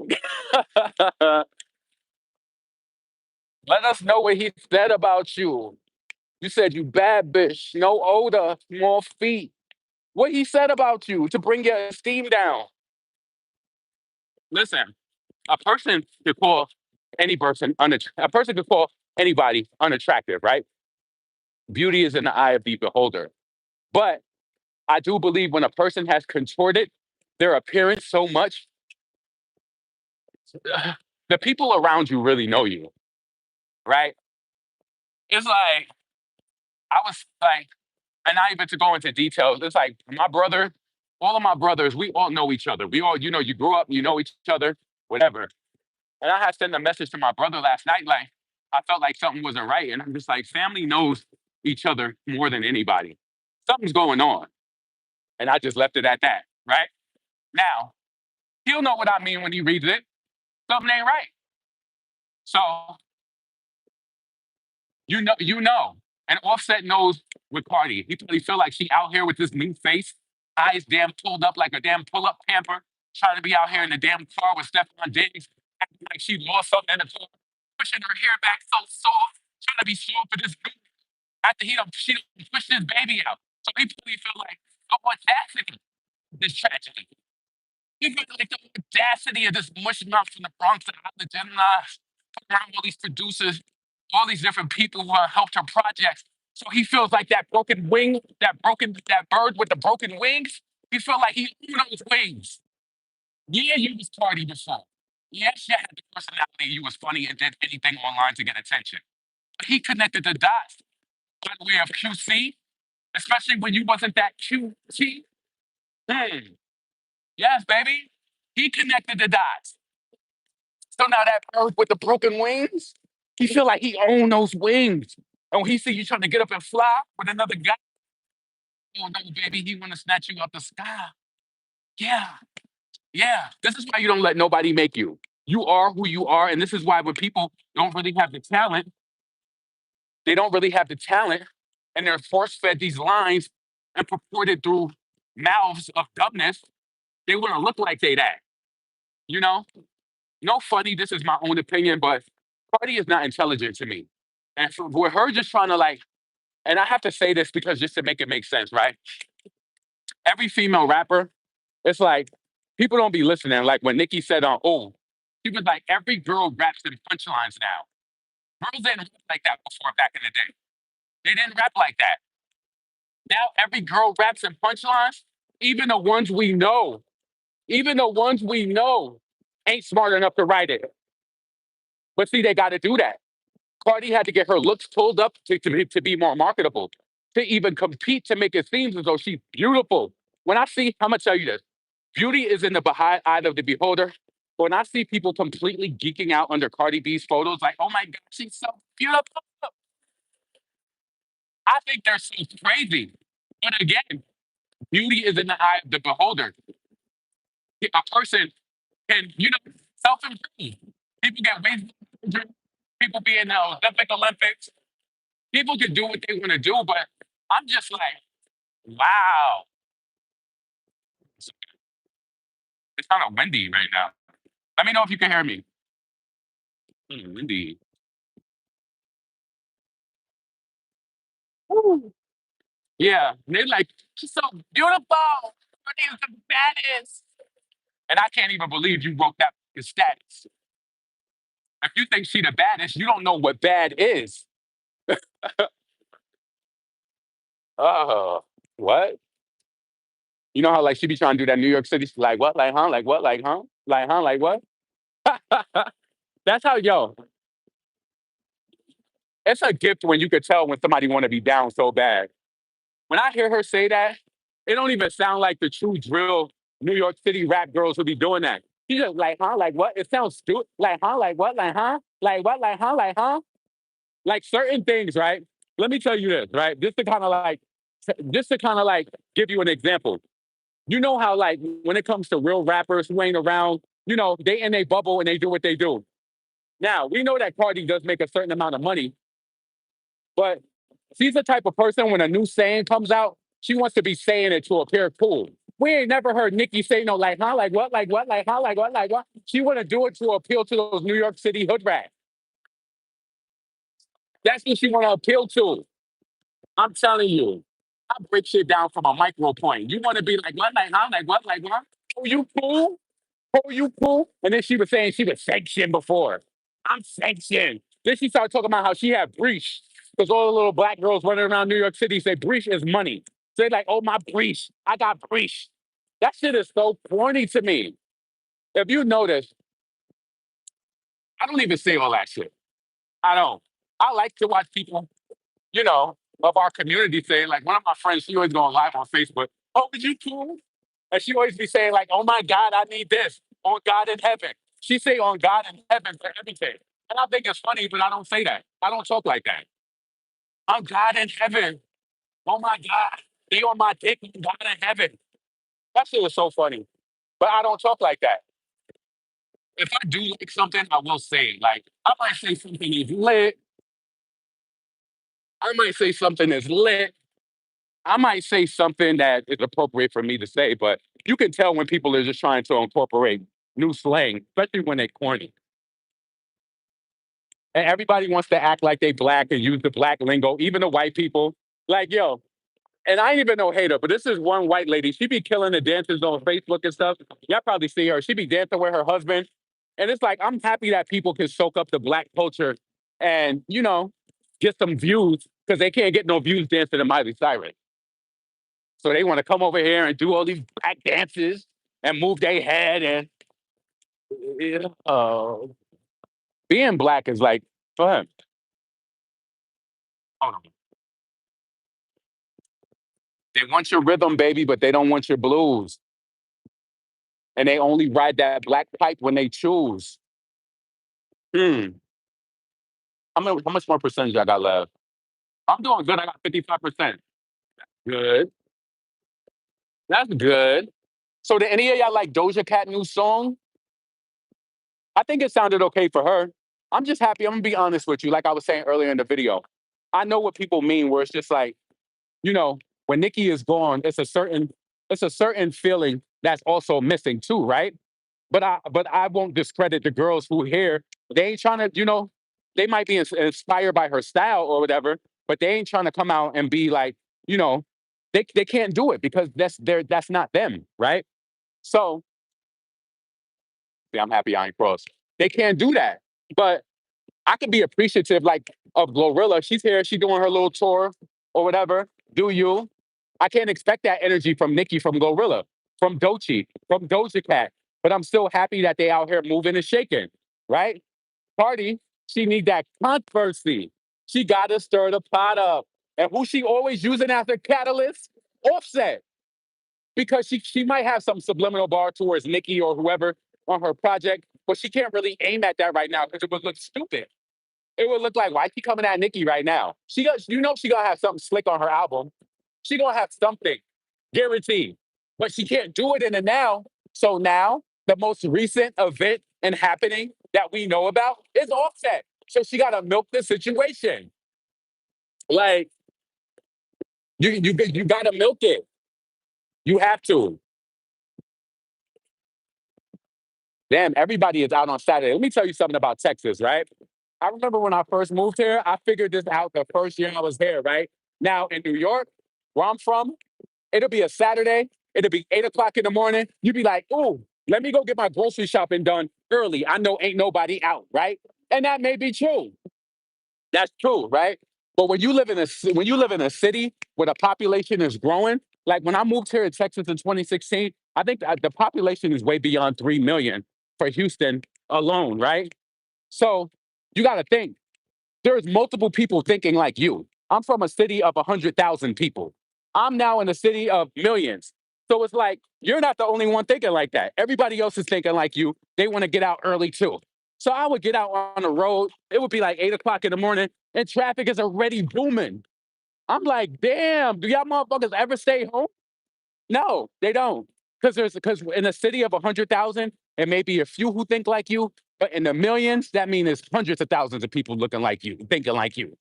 Let us know what he said about you. You said you bad bitch, no odor, small feet. What he said about you to bring your esteem down. Listen, a person could call a person could call anybody unattractive, right? Beauty is in the eye of the beholder. But I do believe when a person has contorted their appearance so much, the people around you really know you, right? It's like I was like, and not even to go into details, it's like my brother, all of my brothers, we all know each other. We all, you grew up, you know each other, whatever. And I had sent a message to my brother last night, like I felt like something wasn't right. And I'm just like, family knows each other more than anybody. Something's going on. And I just left it at that, right? Now, he'll know what I mean when he reads it. Something ain't right. So you know. And Offset knows with Cardi. He probably feel like she out here with this new face, eyes damn pulled up like a damn pull-up pamper, trying to be out here in the damn car with Stephon Diggs, acting like she lost something in the car, pushing her hair back so soft, trying to be soft for this dude after she done pushed his baby out. So he probably feel like, oh, audacity, this tragedy. You got like the audacity of this mush mouth from the Bronx and out the Gemini, around all these producers, all these different people who helped her projects. So he feels like that broken wing, that bird with the broken wings. He feel like he owned those wings. Yeah, you was party before. Yes, you had the personality. You was funny and did anything online to get attention. But he connected the dots by the way of QC, especially when you wasn't that QT. Hmm. Yes, baby. He connected the dots. So now that bird with the broken wings, he feel like he own those wings. And when he see you trying to get up and fly with another guy, oh no, baby, he want to snatch you out the sky. Yeah, yeah. This is why you don't let nobody make you. You are who you are, and this is why when people don't really have the talent, they don't really have the talent, and they're force fed these lines and purported through mouths of dumbness. They want to look like they that. You know, no funny. This is my own opinion, but Cardi is not intelligent to me. And for with her just trying to like, and I have to say this because just to make it make sense, right? Every female rapper, it's like people don't be listening. Like when Nicki said on "Oh," she was like, every girl raps in punchlines now. Girls didn't rap like that before back in the day. They didn't rap like that. Now every girl raps in punchlines, even the ones we know, even the ones we know ain't smart enough to write it. But see, they got to do that. Cardi had to get her looks pulled up to be more marketable, to even compete to make it seem as though she's beautiful. When I see, I'm gonna tell you this: beauty is in the eye of the beholder. When I see people completely geeking out under Cardi B's photos, like, "Oh my God, she's so beautiful," I think they're so crazy. But again, beauty is in the eye of the beholder. A person can, self-improve. People get waist surgery. People be in the Olympics. People can do what they want to do, but I'm just like, wow. It's kind of windy right now. Let me know if you can hear me. Windy. Woo. Yeah. And they're like, she's so beautiful. Courtney is the baddest. And I can't even believe you wrote that in status. If you think she the baddest, you don't know what bad is. Oh, what? You know how like she be trying to do that New York City, like what, like huh, like what, like huh, like what? That's how yo. It's a gift when you could tell when somebody want to be down so bad. When I hear her say that, it don't even sound like the true drill. New York City rap girls who be doing that. She just like, huh? Like what? It sounds stupid. Like, huh? Like what? Like, huh? Like what? Like, huh? Like, huh? Like certain things, right? Let me tell you this, right? Just to kind of like give you an example. You know how like when it comes to real rappers who ain't around, they in a bubble and they do what they do. Now we know that Cardi does make a certain amount of money, but she's the type of person when a new saying comes out, she wants to be saying it to appear cool. We ain't never heard Nicki say no like huh, like what, like what, like huh, like what. She want to do it to appeal to those New York City hood rats. That's what she want to appeal to. I'm telling you, I break shit down from a micro point. You want to be like what, like huh, like what, like what? Oh, you cool? Oh, you cool? And then she was saying she was sanctioned before. I'm sanctioned. Then she started talking about how she had breach because all the little black girls running around New York City say breach is money. So they're like, oh, my breach. I got breach. That shit is so corny to me. If you notice, I don't even say all that shit. I don't. I like to watch people, you know, of our community say, like one of my friends, she always going live on Facebook. Oh, is you cool? And she always be saying, like, oh my God, I need this on God in heaven. She say on God in heaven for everything. And I think it's funny, but I don't say that. I don't talk like that. On God in heaven. Oh my God. They on my dick on God in heaven. That shit was so funny. But I don't talk like that. If I do like something, I will say it. Like I might say something is lit. I might say something is lit. I might say something that is appropriate for me to say, but you can tell when people are just trying to incorporate new slang, especially when they corny. And everybody wants to act like they black and use the black lingo, even the white people. Like, yo, and I ain't even no hater, but this is one white lady. She be killing the dances on Facebook and stuff. Y'all probably see her. She be dancing with her husband. And it's like, I'm happy that people can soak up the black culture and, get some views because they can't get no views dancing to Miley Cyrus. So they want to come over here and do all these black dances and move their head and being black is like, go ahead. Hold on. They want your rhythm, baby, but they don't want your blues. And they only ride that black pipe when they choose. Hmm. How much more percentage I got left? I'm doing good. I got 55%. Good. That's good. So did any of y'all like Doja Cat new song? I think it sounded okay for her. I'm just happy. I'm gonna be honest with you. Like I was saying earlier in the video, I know what people mean where it's just like, you know, when Nicki is gone, it's a certain feeling that's also missing too, right? But I won't discredit the girls who here. They ain't trying to, they might be inspired by her style or whatever, but they ain't trying to come out and be like, you know, they can't do it because that's not them, right? So see, I'm happy I ain't cross. They can't do that. But I could be appreciative like of Glorilla. She's here, she doing her little tour or whatever. Do you? I can't expect that energy from Nicki, from Glorilla, from Dochi, from Doja Cat. But I'm still happy that they out here moving and shaking, right? Party, she need that controversy. She gotta stir the pot up. And who she always using as a catalyst? Offset. Because she might have some subliminal bar towards Nicki or whoever on her project, but she can't really aim at that right now because it would look stupid. It would look like, why she coming at Nicki right now? She gonna have something slick on her album. She gonna have something, guaranteed. But she can't do it in the now. So now, the most recent event and happening that we know about is Offset. So she gotta milk the situation. Like you gotta milk it. You have to. Damn, everybody is out on Saturday. Let me tell you something about Texas, right? I remember when I first moved here, I figured this out the first year I was here, right? Now in New York, where I'm from, it'll be a Saturday, it'll be 8 o'clock in the morning. You'd be like, ooh, let me go get my grocery shopping done early. I know ain't nobody out, right? And that may be true. That's true, right? But when you live in a city where the population is growing, like when I moved here in Texas in 2016, I think the population is way beyond 3 million for Houston alone, right? So you got to think there's multiple people thinking like you. I'm from a city of 100,000 people. I'm now in a city of millions. So it's like you're not the only one thinking like that. Everybody else is thinking like you. They want to get out early too. So I would get out on the road. It would be like 8 o'clock in the morning, and traffic is already booming. I'm like, damn, do y'all motherfuckers ever stay home? No, they don't. Because in a city of 100,000, it may be a few who think like you, but in the millions, that means there's hundreds of thousands of people looking like you, thinking like you.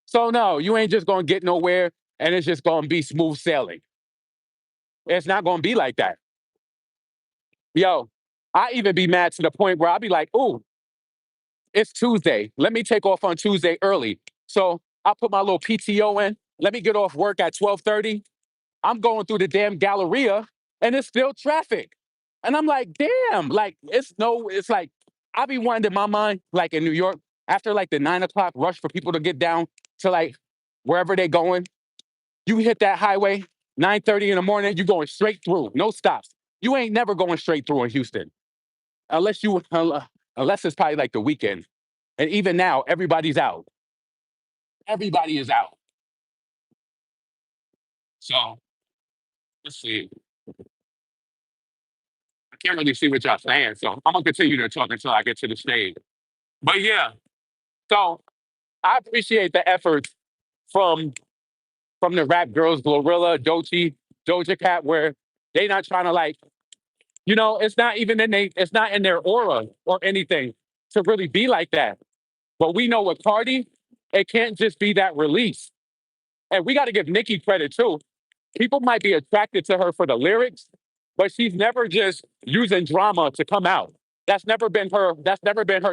So no, you ain't just gonna get nowhere, and it's just gonna be smooth sailing. It's not gonna be like that. Yo, I even be mad to the point where I'll be like, "Ooh, it's Tuesday. Let me take off on Tuesday early." So I put my little PTO in. Let me get off work at 12:30. I'm going through the damn Galleria and it's still traffic. And I'm like, damn, like it's like I be wondering in my mind, like in New York, after like the 9 o'clock rush for people to get down to like wherever they going, you hit that highway, 9:30 in the morning, you going straight through, no stops. You ain't never going straight through in Houston. Unless it's probably like the weekend. And even now, everybody's out. Everybody is out. So let's see. I can't really see what y'all saying. So I'm gonna continue to talk until I get to the stage. But yeah, so I appreciate the efforts from the rap girls, Glorilla, Doja Cat, where they not trying to like, it's not even it's not in their aura or anything to really be like that. But we know with Cardi, it can't just be that release. And we got to give Nicki credit too. People might be attracted to her for the lyrics, but she's never just using drama to come out. That's never been her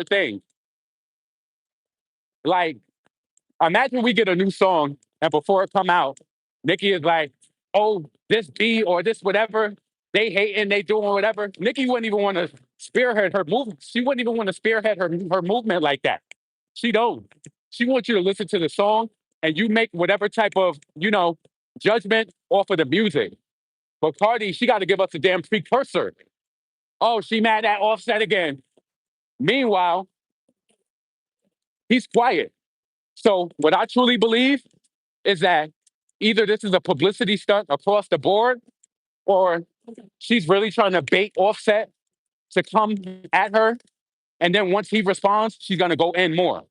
thing. Like, imagine we get a new song and before it come out, Nicki is like, "Oh, this B or this whatever, they hating, they doing whatever." Nicki wouldn't even want to spearhead her movement. She wouldn't even want to spearhead her movement like that. She don't. She wants you to listen to the song and you make whatever type of, judgment off of the music. But Cardi, she got to give us a damn precursor. Oh, she mad at Offset again. Meanwhile, he's quiet. So what I truly believe is that either this is a publicity stunt across the board, or she's really trying to bait Offset to come at her. And then once he responds, she's gonna go in more.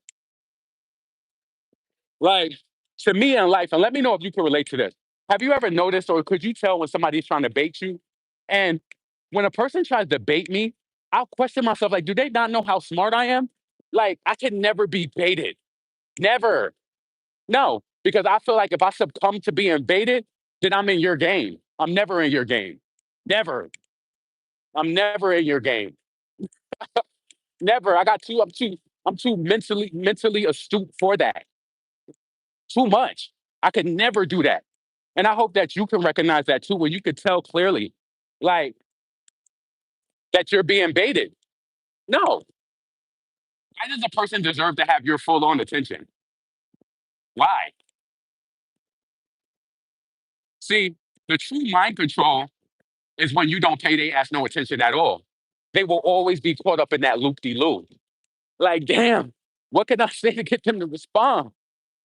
Like to me in life, and let me know if you can relate to this. Have you ever noticed, or could you tell when somebody's trying to bait you? And when a person tries to bait me, I'll question myself, like, do they not know how smart I am? Like, I can never be baited. Never. No, because I feel like if I succumb to being baited, then I'm in your game. I'm never in your game. Never. I'm never in your game. Never. I'm too mentally astute for that. Too much. I could never do that. And I hope that you can recognize that too, where you could tell clearly, like, that you're being baited. No. Why does a person deserve to have your full on attention? Why? See, the true mind control is when you don't pay their ass no attention at all. They will always be caught up in that loop de loop. Like, damn, what can I say to get them to respond?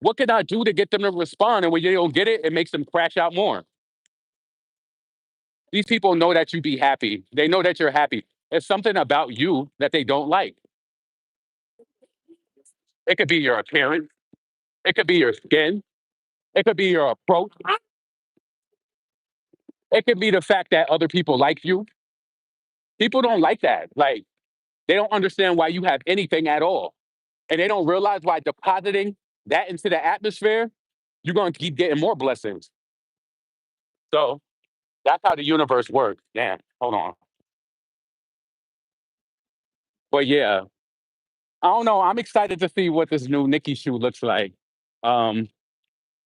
What can I do to get them to respond? And when they don't get it, it makes them crash out more. These people know that you be happy. They know that you're happy. It's something about you that they don't like. It could be your appearance. It could be your skin. It could be your approach. It could be the fact that other people like you. People don't like that. Like, they don't understand why you have anything at all. And they don't realize why depositing that into the atmosphere, you're going to keep getting more blessings. So that's how the universe works. Damn, hold on. But yeah, I don't know. I'm excited to see what this new Nicki shoe looks like. Um,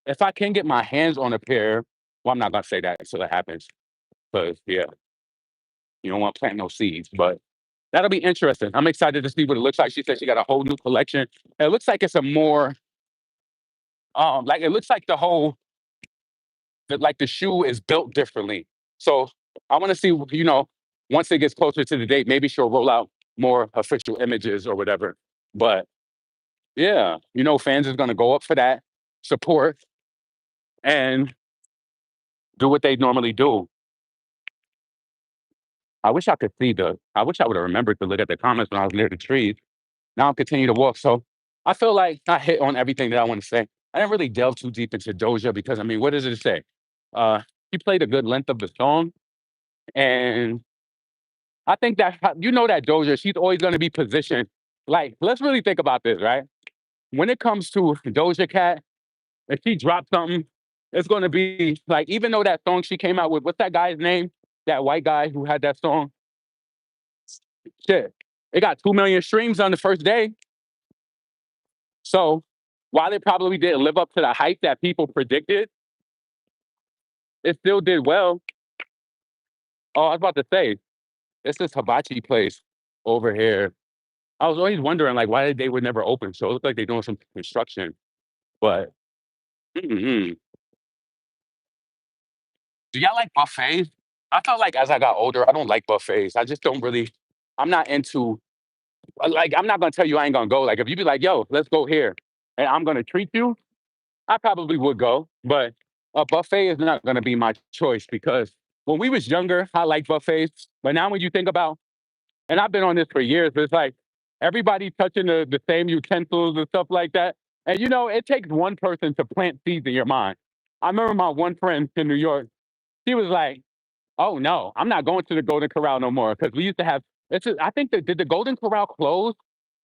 if I can get my hands on a pair, well, I'm not gonna say that until it happens, because yeah, you don't want to plant no seeds. But that'll be interesting. I'm excited to see what it looks like. She said she got a whole new collection. It looks like it's a more like it looks like like the shoe is built differently. So I want to see, once it gets closer to the date, maybe she'll roll out more official images or whatever. But yeah, fans is gonna go up for that support and do what they normally do. I wish I could see the. I wish I would have remembered to look at the comments when I was near the trees. Now I'm continuing to walk. So I feel like I hit on everything that I want to say. I didn't really delve too deep into Doja because I mean, what does it say? Uh, she played a good length of the song, and I think that you know that Doja, she's always going to be positioned. Like, let's really think about this, right? When it comes to Doja Cat, if she drops something, it's going to be like, even though that song she came out with, what's that guy's name? That white guy who had that song. Shit, it got 2 million streams on the first day. So while it probably didn't live up to the hype that people predicted, it still did well. Oh, I was about to say, it's this hibachi place over here. I was always wondering, like, why they were never open. So it looked like they're doing some construction. But mm-mm. Do y'all like buffets? I felt like as I got older, I don't like buffets. I just don't really. I'm not into. Like, I'm not gonna tell you I ain't gonna go. Like, if you be like, "Yo, let's go here," and I'm gonna treat you, I probably would go. But a buffet is not gonna be my choice because when we was younger, I liked buffets. But now when you think about, and I've been on this for years, but it's like everybody touching the same utensils and stuff like that. And it takes one person to plant seeds in your mind. I remember my one friend in New York. She was like, "Oh no, I'm not going to the Golden Corral no more." Because we used to have. I think that did the Golden Corral close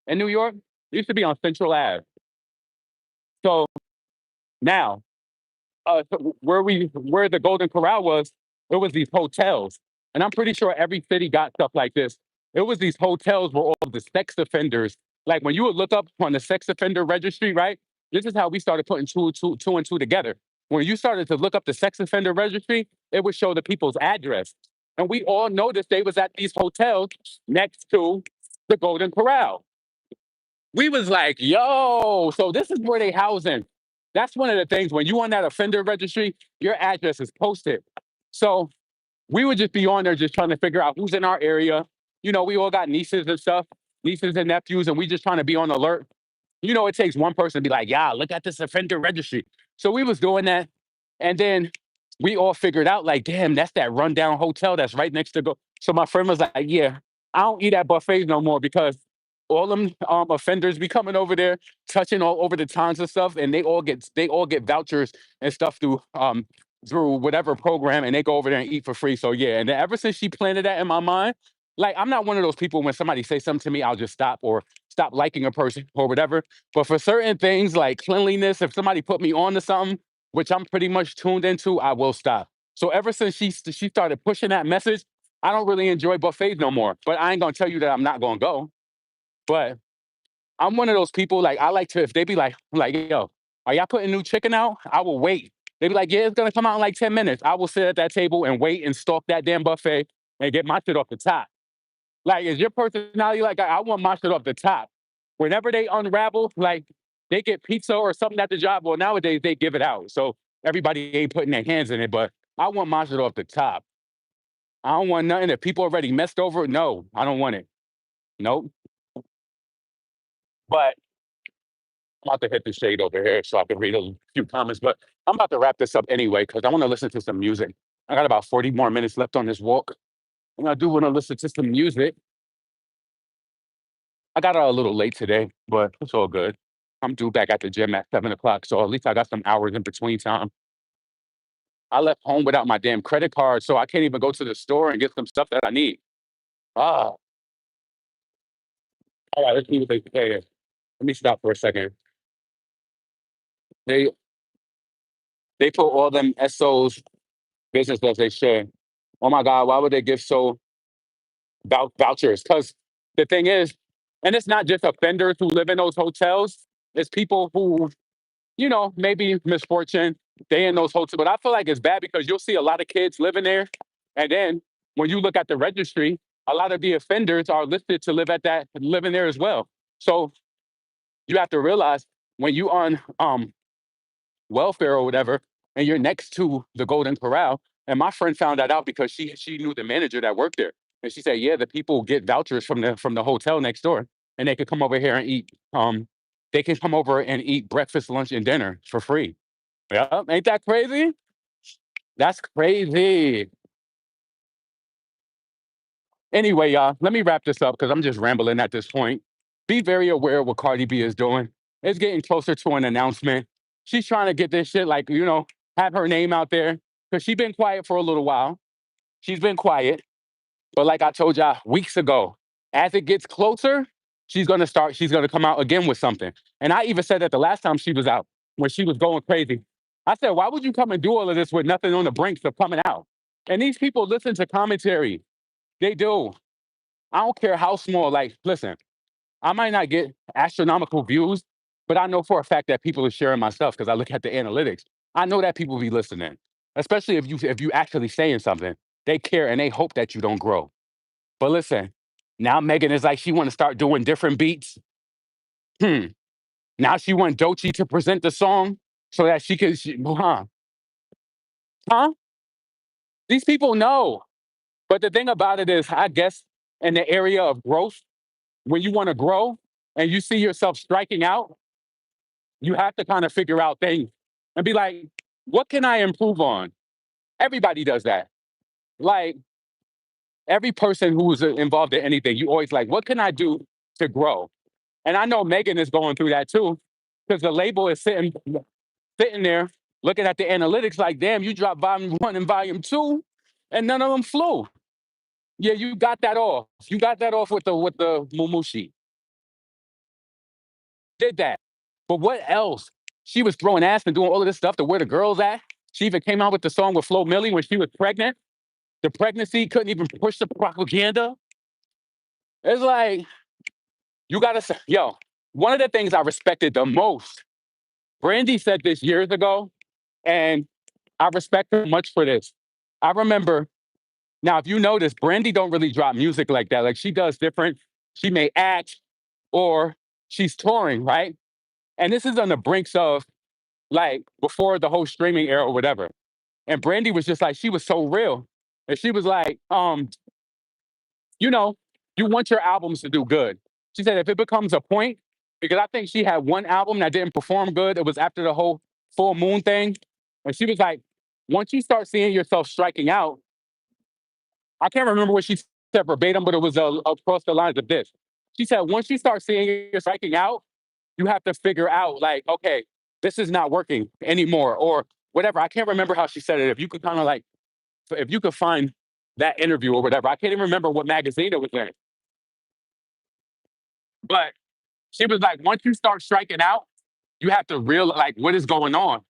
in New York? It used to be on Central Ave. So now, so where the Golden Corral was, it was these hotels, and I'm pretty sure every city got stuff like this. It was these hotels where all of the sex offenders, like when you would look up on the sex offender registry, right? This is how we started putting two and two together. When you started to look up the sex offender registry, it would show the people's address, and we all noticed they was at these hotels next to the Golden Corral. We was like, yo, so this is where they housing. That's one of the things when you on that offender registry, your address is posted. So we would just be on there just trying to figure out who's in our area. We all got nieces and stuff, nieces and nephews, and we just trying to be on alert. It takes one person to be like, yeah, look at this offender registry. So we was doing that. And then we all figured out, like, damn, that's that rundown hotel that's right next to go. So my friend was like, yeah, I don't eat at buffets no more because all them offenders be coming over there, touching all over the tons of stuff, and they all get vouchers and stuff through whatever program, and they go over there and eat for free. So yeah, and then ever since she planted that in my mind, like I'm not one of those people when somebody say something to me, I'll just stop or stop liking a person or whatever. But for certain things like cleanliness, if somebody put me on to something, which I'm pretty much tuned into, I will stop. So ever since she started pushing that message, I don't really enjoy buffets no more. But I ain't gonna tell you that I'm not gonna go. But I'm one of those people, like I like to, if they be like, yo, are y'all putting new chicken out? I will wait. They be like, yeah, it's gonna come out in like 10 minutes. I will sit at that table and wait and stalk that damn buffet and get my shit off the top. Like, is your personality like I want my shit off the top? Whenever they unravel, like they get pizza or something at the job. Well, nowadays they give it out. So everybody ain't putting their hands in it, but I want my shit off the top. I don't want nothing that people already messed over. No, I don't want it. Nope. But I'm about to hit the shade over here so I can read a few comments. But I'm about to wrap this up anyway because I want to listen to some music. I got about 40 more minutes left on this walk. And I do want to listen to some music. I got out a little late today, but it's all good. I'm due back at the gym at 7 o'clock. So at least I got some hours in between time. I left home without my damn credit card, so I can't even go to the store and get some stuff that I need. Ah, all right, let's see what they say. Let me stop for a second. They they put all them SOs business as they should. Oh my God, why would they give so vouchers? Because the thing is, and it's not just offenders who live in those hotels, it's people who, maybe misfortune, they in those hotels. But I feel like it's bad because you'll see a lot of kids living there. And then when you look at the registry, a lot of the offenders are listed to live in there as well. So you have to realize when you on welfare or whatever, and you're next to the Golden Corral. And my friend found that out because she knew the manager that worked there, and she said, "Yeah, the people get vouchers from the hotel next door, and they could come over here and eat. They can come over and eat breakfast, lunch, and dinner for free. Yeah, ain't that crazy? That's crazy. Anyway, y'all, let me wrap this up because I'm just rambling at this point. Be very aware of what Cardi B is doing. It's getting closer to an announcement. She's trying to get this shit, like, have her name out there because she's been quiet for a little while. She's been quiet. But like I told y'all weeks ago, as it gets closer, she's gonna come out again with something. And I even said that the last time she was out, when she was going crazy. I said, why would you come and do all of this with nothing on the brinks of coming out? And these people listen to commentary. They do. I don't care how small. Like, listen, I might not get astronomical views, but I know for a fact that people are sharing my stuff because I look at the analytics. I know that people be listening, especially if you actually saying something. They care and they hope that you don't grow. But listen, now Megan is like she want to start doing different beats. Hmm. Now she want Dochi to present the song so that huh? These people know. But the thing about it is, I guess in the area of growth, when you want to grow and you see yourself striking out, you have to kind of figure out things and be like, what can I improve on? Everybody does that. Like every person who's involved in anything, you always like, what can I do to grow? And I know Megan is going through that too, because the label is sitting there looking at the analytics like, damn, you dropped volume one and volume two, and none of them flew. Yeah, you got that off. You got that off with the Mumushi. Did that. But what else? She was throwing ass and doing all of this stuff to where the girls at. She even came out with the song with Flo Milli when she was pregnant. The pregnancy couldn't even push the propaganda. It's like, you gotta say, yo, one of the things I respected the most, Brandy said this years ago, and I respect her much for this. I remember, now if you notice, Brandy don't really drop music like that. Like she does different, she may act or she's touring, right? And this is on the brinks of like before the whole streaming era or whatever. And Brandy was just like, she was so real. And she was like, you know, you want your albums to do good. She said if it becomes a point, because I think she had one album that didn't perform good. It was after the whole full moon thing. And she was like, once you start seeing yourself striking out, I can't remember what she said verbatim, but it was across the lines of this. She said, once you start seeing you're striking out, you have to figure out, like, okay, this is not working anymore, or whatever. I can't remember how she said it. If you could kind of like, if you could find that interview or whatever, I can't even remember what magazine it was in. But she was like, once you start striking out, you have to realize like what is going on.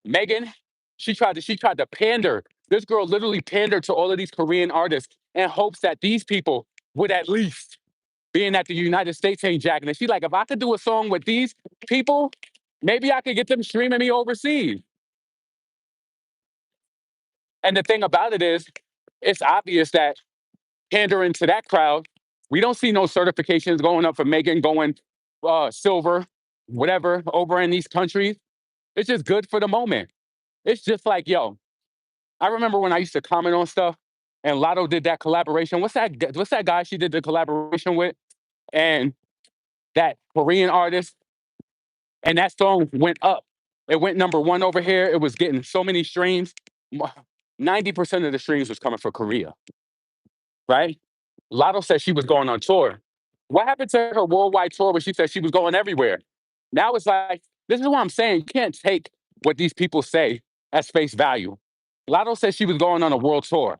Megan, she tried to pander. This girl literally pandered to all of these Korean artists in hopes that these people would at least, being that the United States ain't jacking it. She's like, if I could do a song with these people, maybe I could get them streaming me overseas. And the thing about it is, it's obvious that pandering to that crowd, we don't see no certifications going up for Megan going silver, whatever, over in these countries. It's just good for the moment. It's just like, yo, I remember when I used to comment on stuff and Lotto did that collaboration. What's that guy she did the collaboration with? And that Korean artist, and that song went up. It went number one over here. It was getting so many streams. 90% of the streams was coming from Korea, right? Lotto said she was going on tour. What happened to her worldwide tour where she said she was going everywhere? Now it's like, this is what I'm saying. You can't take what these people say as face value. Lotto said she was going on a world tour,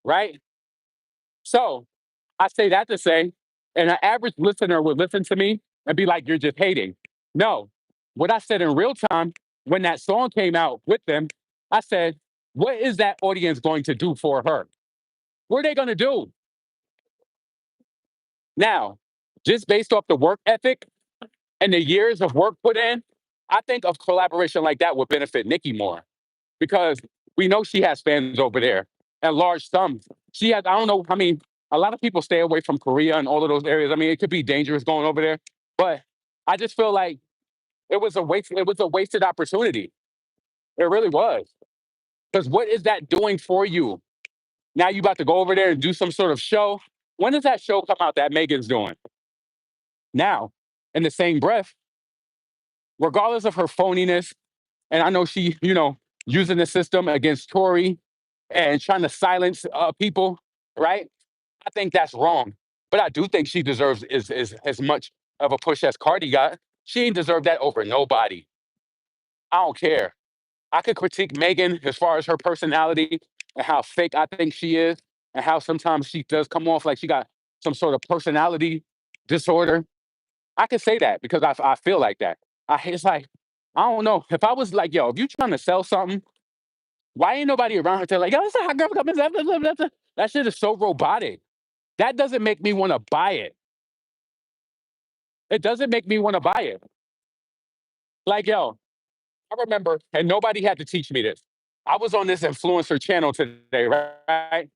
right? So I say that to say, and an average listener would listen to me and be like, you're just hating. No, what I said in real time when that song came out with them, I said, what is that audience going to do for her? What are they going to do? Now, just based off the work ethic and the years of work put in, I think a collaboration like that would benefit Nicki more because we know she has fans over there and large sums. She has, I don't know, I mean, a lot of people stay away from Korea and all of those areas. I mean, it could be dangerous going over there, but I just feel like it was a wasted opportunity. It really was. Because what is that doing for you? Now you about to go over there and do some sort of show. When does that show come out that Megan's doing? Now, in the same breath, regardless of her phoniness, and I know she, using the system against Tory and trying to silence people, right? I think that's wrong. But I do think she deserves is as much of a push as Cardi got. She ain't deserve that over nobody. I don't care. I could critique Megan as far as her personality and how fake I think she is, and how sometimes she does come off like she got some sort of personality disorder. I could say that because I feel like that. It's like, I don't know. If I was like, yo, if you trying to sell something, why ain't nobody around her to like, yo, it's a hot girl coming. Blah, blah, blah, blah, blah." That shit is so robotic. That doesn't make me want to buy it. It doesn't make me want to buy it. Like, yo, I remember, and nobody had to teach me this. I was on this influencer channel today, right?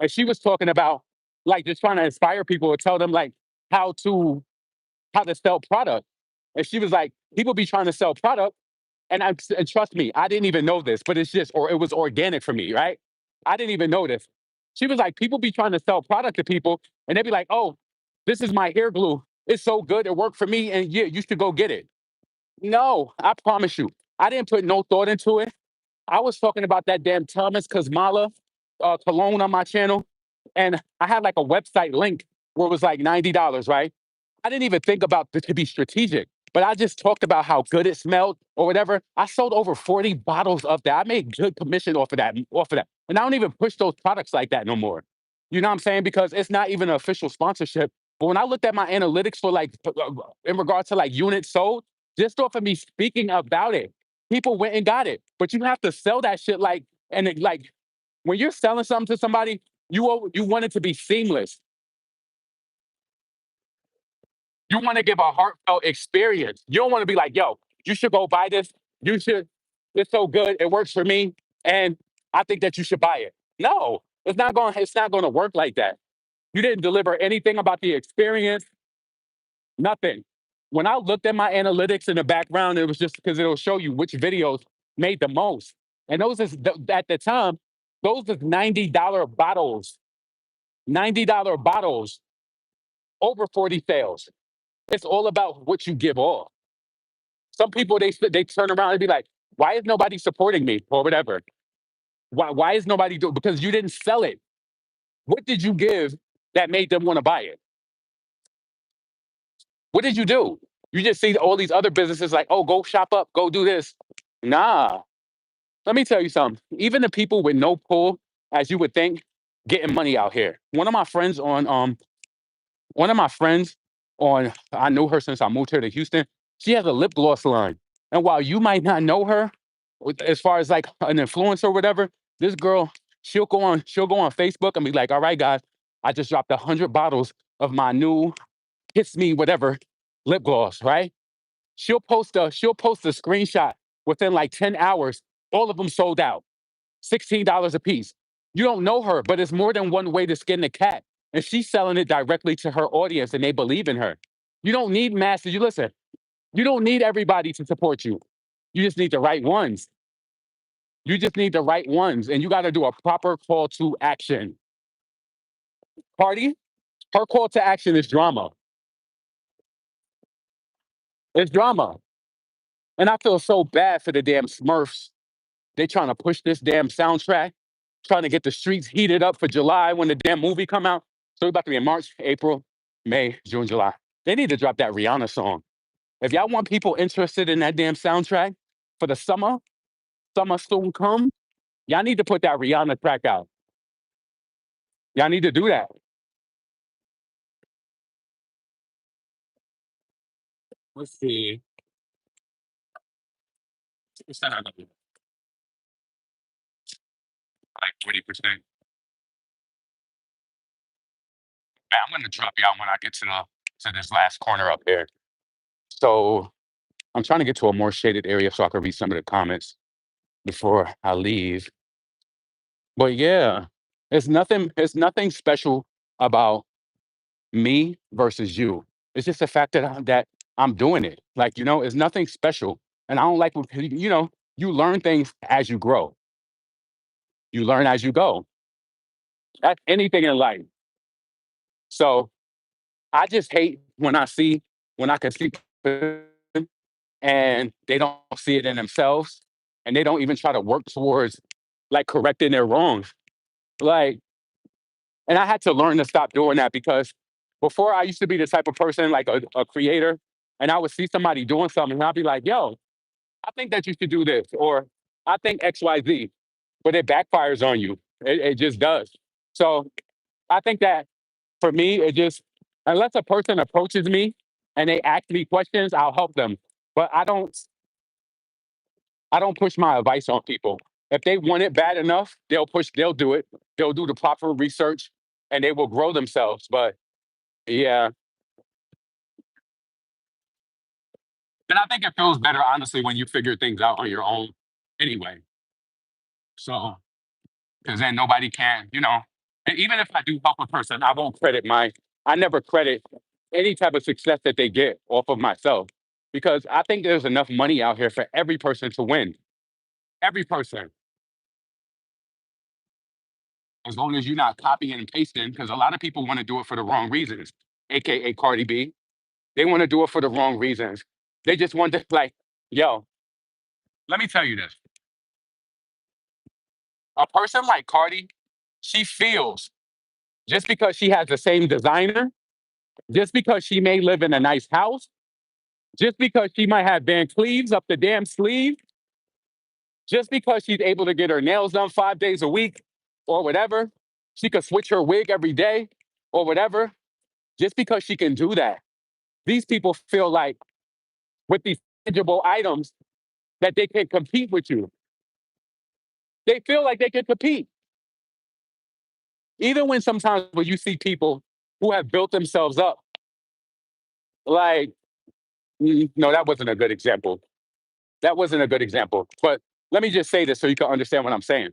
And she was talking about like just trying to inspire people or tell them like how to how to sell product. And she was like, people be trying to sell product. And trust me, I didn't even know this, but it's just, or it was organic for me, right? I didn't even know this. She was like, people be trying to sell product to people, and they be like, oh, this is my hair glue. It's so good. It worked for me. And yeah, you should go get it. No, I promise you. I didn't put no thought into it. I was talking about that damn Thomas Kazmala cologne on my channel, and I had like a website link where it was like $90, right? I didn't even think about to be strategic, but I just talked about how good it smelled or whatever. I sold over 40 bottles of that. I made good commission off of that. And I don't even push those products like that no more. You know what I'm saying? Because it's not even an official sponsorship. But when I looked at my analytics for like in regards to like units sold, just off of me speaking about it, people went and got it. But you have to sell that shit like, and it, like when you're selling something to somebody, you want it to be seamless. You want to give a heartfelt experience. You don't want to be like, yo, you should go buy this. You should, it's so good. It works for me. And I think that you should buy it. No, it's not going to work like that. You didn't deliver anything about the experience, nothing. When I looked at my analytics in the background, it was just because it'll show you which videos made the most. And at the time, those is $90 bottles, $90 bottles, over 40 sales. It's all about what you give off. Some people they turn around and be like, "Why is nobody supporting me?" or whatever. Why is nobody doing? Because you didn't sell it. What did you give that made them want to buy it? What did you do? You just see all these other businesses like, "Oh, go shop up, go do this." Nah. Let me tell you something. Even the people with no pull, as you would think, getting money out here. One of my friends I knew her since I moved here to Houston. She has a lip gloss line. And while you might not know her, as far as like an influencer or whatever, this girl, she'll go on Facebook and be like, all right, guys, I just dropped 100 bottles of my new Kiss Me whatever lip gloss, right? She'll post a screenshot within like 10 hours, all of them sold out. $16 a piece. You don't know her, but it's more than one way to skin the cat. And she's selling it directly to her audience and they believe in her. You don't need masses. You listen, you don't need everybody to support you. You just need the right ones. You just need the right ones. And you got to do a proper call to action. Party, her call to action is drama. It's drama. And I feel so bad for the damn Smurfs. They trying to push this damn soundtrack, trying to get the streets heated up for July when the damn movie come out. So we about to be in March, April, May, June, July. They need to drop that Rihanna song. If y'all want people interested in that damn soundtrack for the summer, summer soon come, y'all need to put that Rihanna track out. Y'all need to do that. Let's see. What's that? Like 20%. Man, I'm gonna drop y'all when I get to this last corner up here. So I'm trying to get to a more shaded area so I can read some of the comments before I leave. But yeah, it's nothing special about me versus you. It's just the fact that I'm doing it. Like, it's nothing special. And I don't like when you learn things as you grow. You learn as you go. That's anything in life. So I just hate when I can see and they don't see it in themselves and they don't even try to work towards like correcting their wrongs. Like And I had to learn to stop doing that because before I used to be the type of person like a creator, and I would see somebody doing something, and I'd be like, yo, I think that you should do this, or I think XYZ, but it backfires on you. It just does. So I think that for me, it just, unless a person approaches me and they ask me questions, I'll help them. But I don't push my advice on people. If they want it bad enough, they'll do it. They'll do the proper research and they will grow themselves. But yeah, and I think it feels better, honestly, when you figure things out on your own anyway. So, because then nobody can, and even if I do help a person, I never credit any type of success that they get off of myself because I think there's enough money out here for every person to win. Every person, as long as you're not copying and pasting, because a lot of people want to do it for the wrong reasons, aka Cardi B. They want to do it for the wrong reasons. They just want to, like, yo, let me tell you this. A person like Cardi, she feels just because she has the same designer, just because she may live in a nice house, just because she might have Van Cleaves up the damn sleeve, just because she's able to get her nails done 5 days a week or whatever, she could switch her wig every day or whatever, just because she can do that. These people feel like with these tangible items that they can compete with you. They feel like they can compete. Even when sometimes when you see people who have built themselves up, like, no, that wasn't a good example. That wasn't a good example. But let me just say this so you can understand what I'm saying.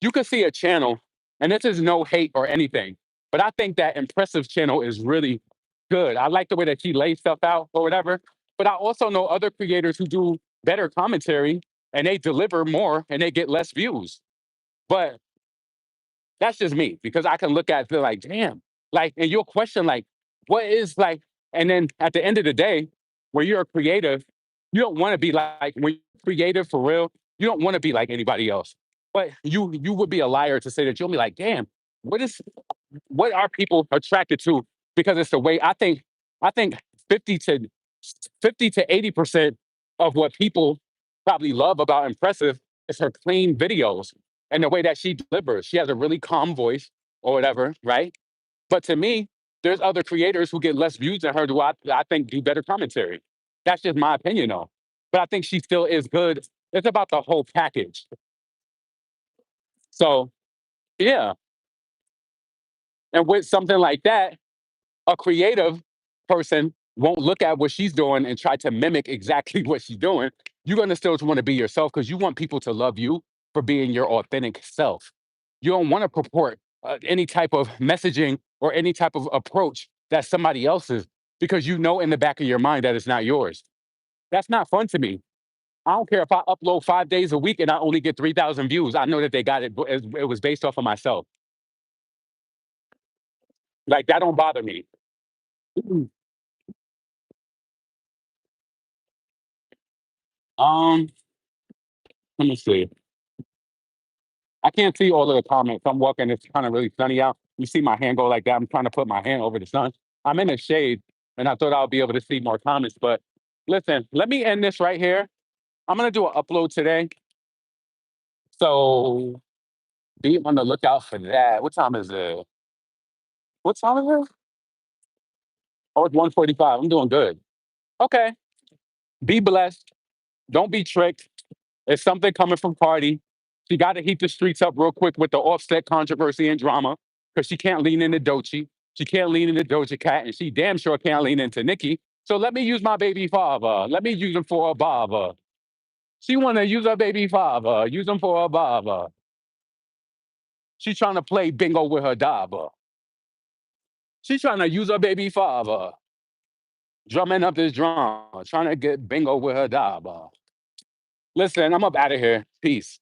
You can see a channel, and this is no hate or anything, but I think that Impressive channel is really good. I like the way that she lays stuff out or whatever. But I also know other creators who do better commentary and they deliver more and they get less views. But that's just me because I can look at it feel like, damn, like, and you'll question like, what is like, and then at the end of the day, when you're a creative, you don't want to be like when you're creative for real, you don't want to be like anybody else. But you would be a liar to say that you'll be like, damn, what is what are people attracted to? Because it's the way I think 50 to 80% of what people probably love about Impressive is her clean videos and the way that she delivers. She has a really calm voice or whatever, right? But to me, there's other creators who get less views than her who I think do better commentary. That's just my opinion though. But I think she still is good. It's about the whole package. So yeah. And with something like that, a creative person won't look at what she's doing and try to mimic exactly what she's doing. You're going to still want to be yourself because you want people to love you for being your authentic self. You don't want to purport any type of messaging or any type of approach that's somebody else's because you know in the back of your mind that it's not yours. That's not fun to me. I don't care if I upload 5 days a week and I only get 3,000 views. I know that they got it. It was based off of myself. Like that don't bother me. Um, let me see. I can't see all of the comments. I'm walking, it's kind of really sunny out. You see my hand go like that. I'm trying to put my hand over the sun. I'm in the shade and I thought I'll be able to see more comments. But listen, let me end this right here. I'm gonna do an upload today. So be on the lookout for that. What time is it? What time is it? Oh, it's 1:45. I'm doing good. Okay. Be blessed. Don't be tricked. It's something coming from Cardi. She got to heat the streets up real quick with the offset controversy and drama because she can't lean into Dochi. She can't lean into Doja Cat, and she damn sure can't lean into Nicki. So let me use my baby father. Let me use him for a barber. She want to use her baby father. Use him for a barber. She trying to play bingo with her daughter. She trying to use her baby father. Drumming up this drum. Trying to get bingo with her daughter. Listen, I'm up out of here. Peace.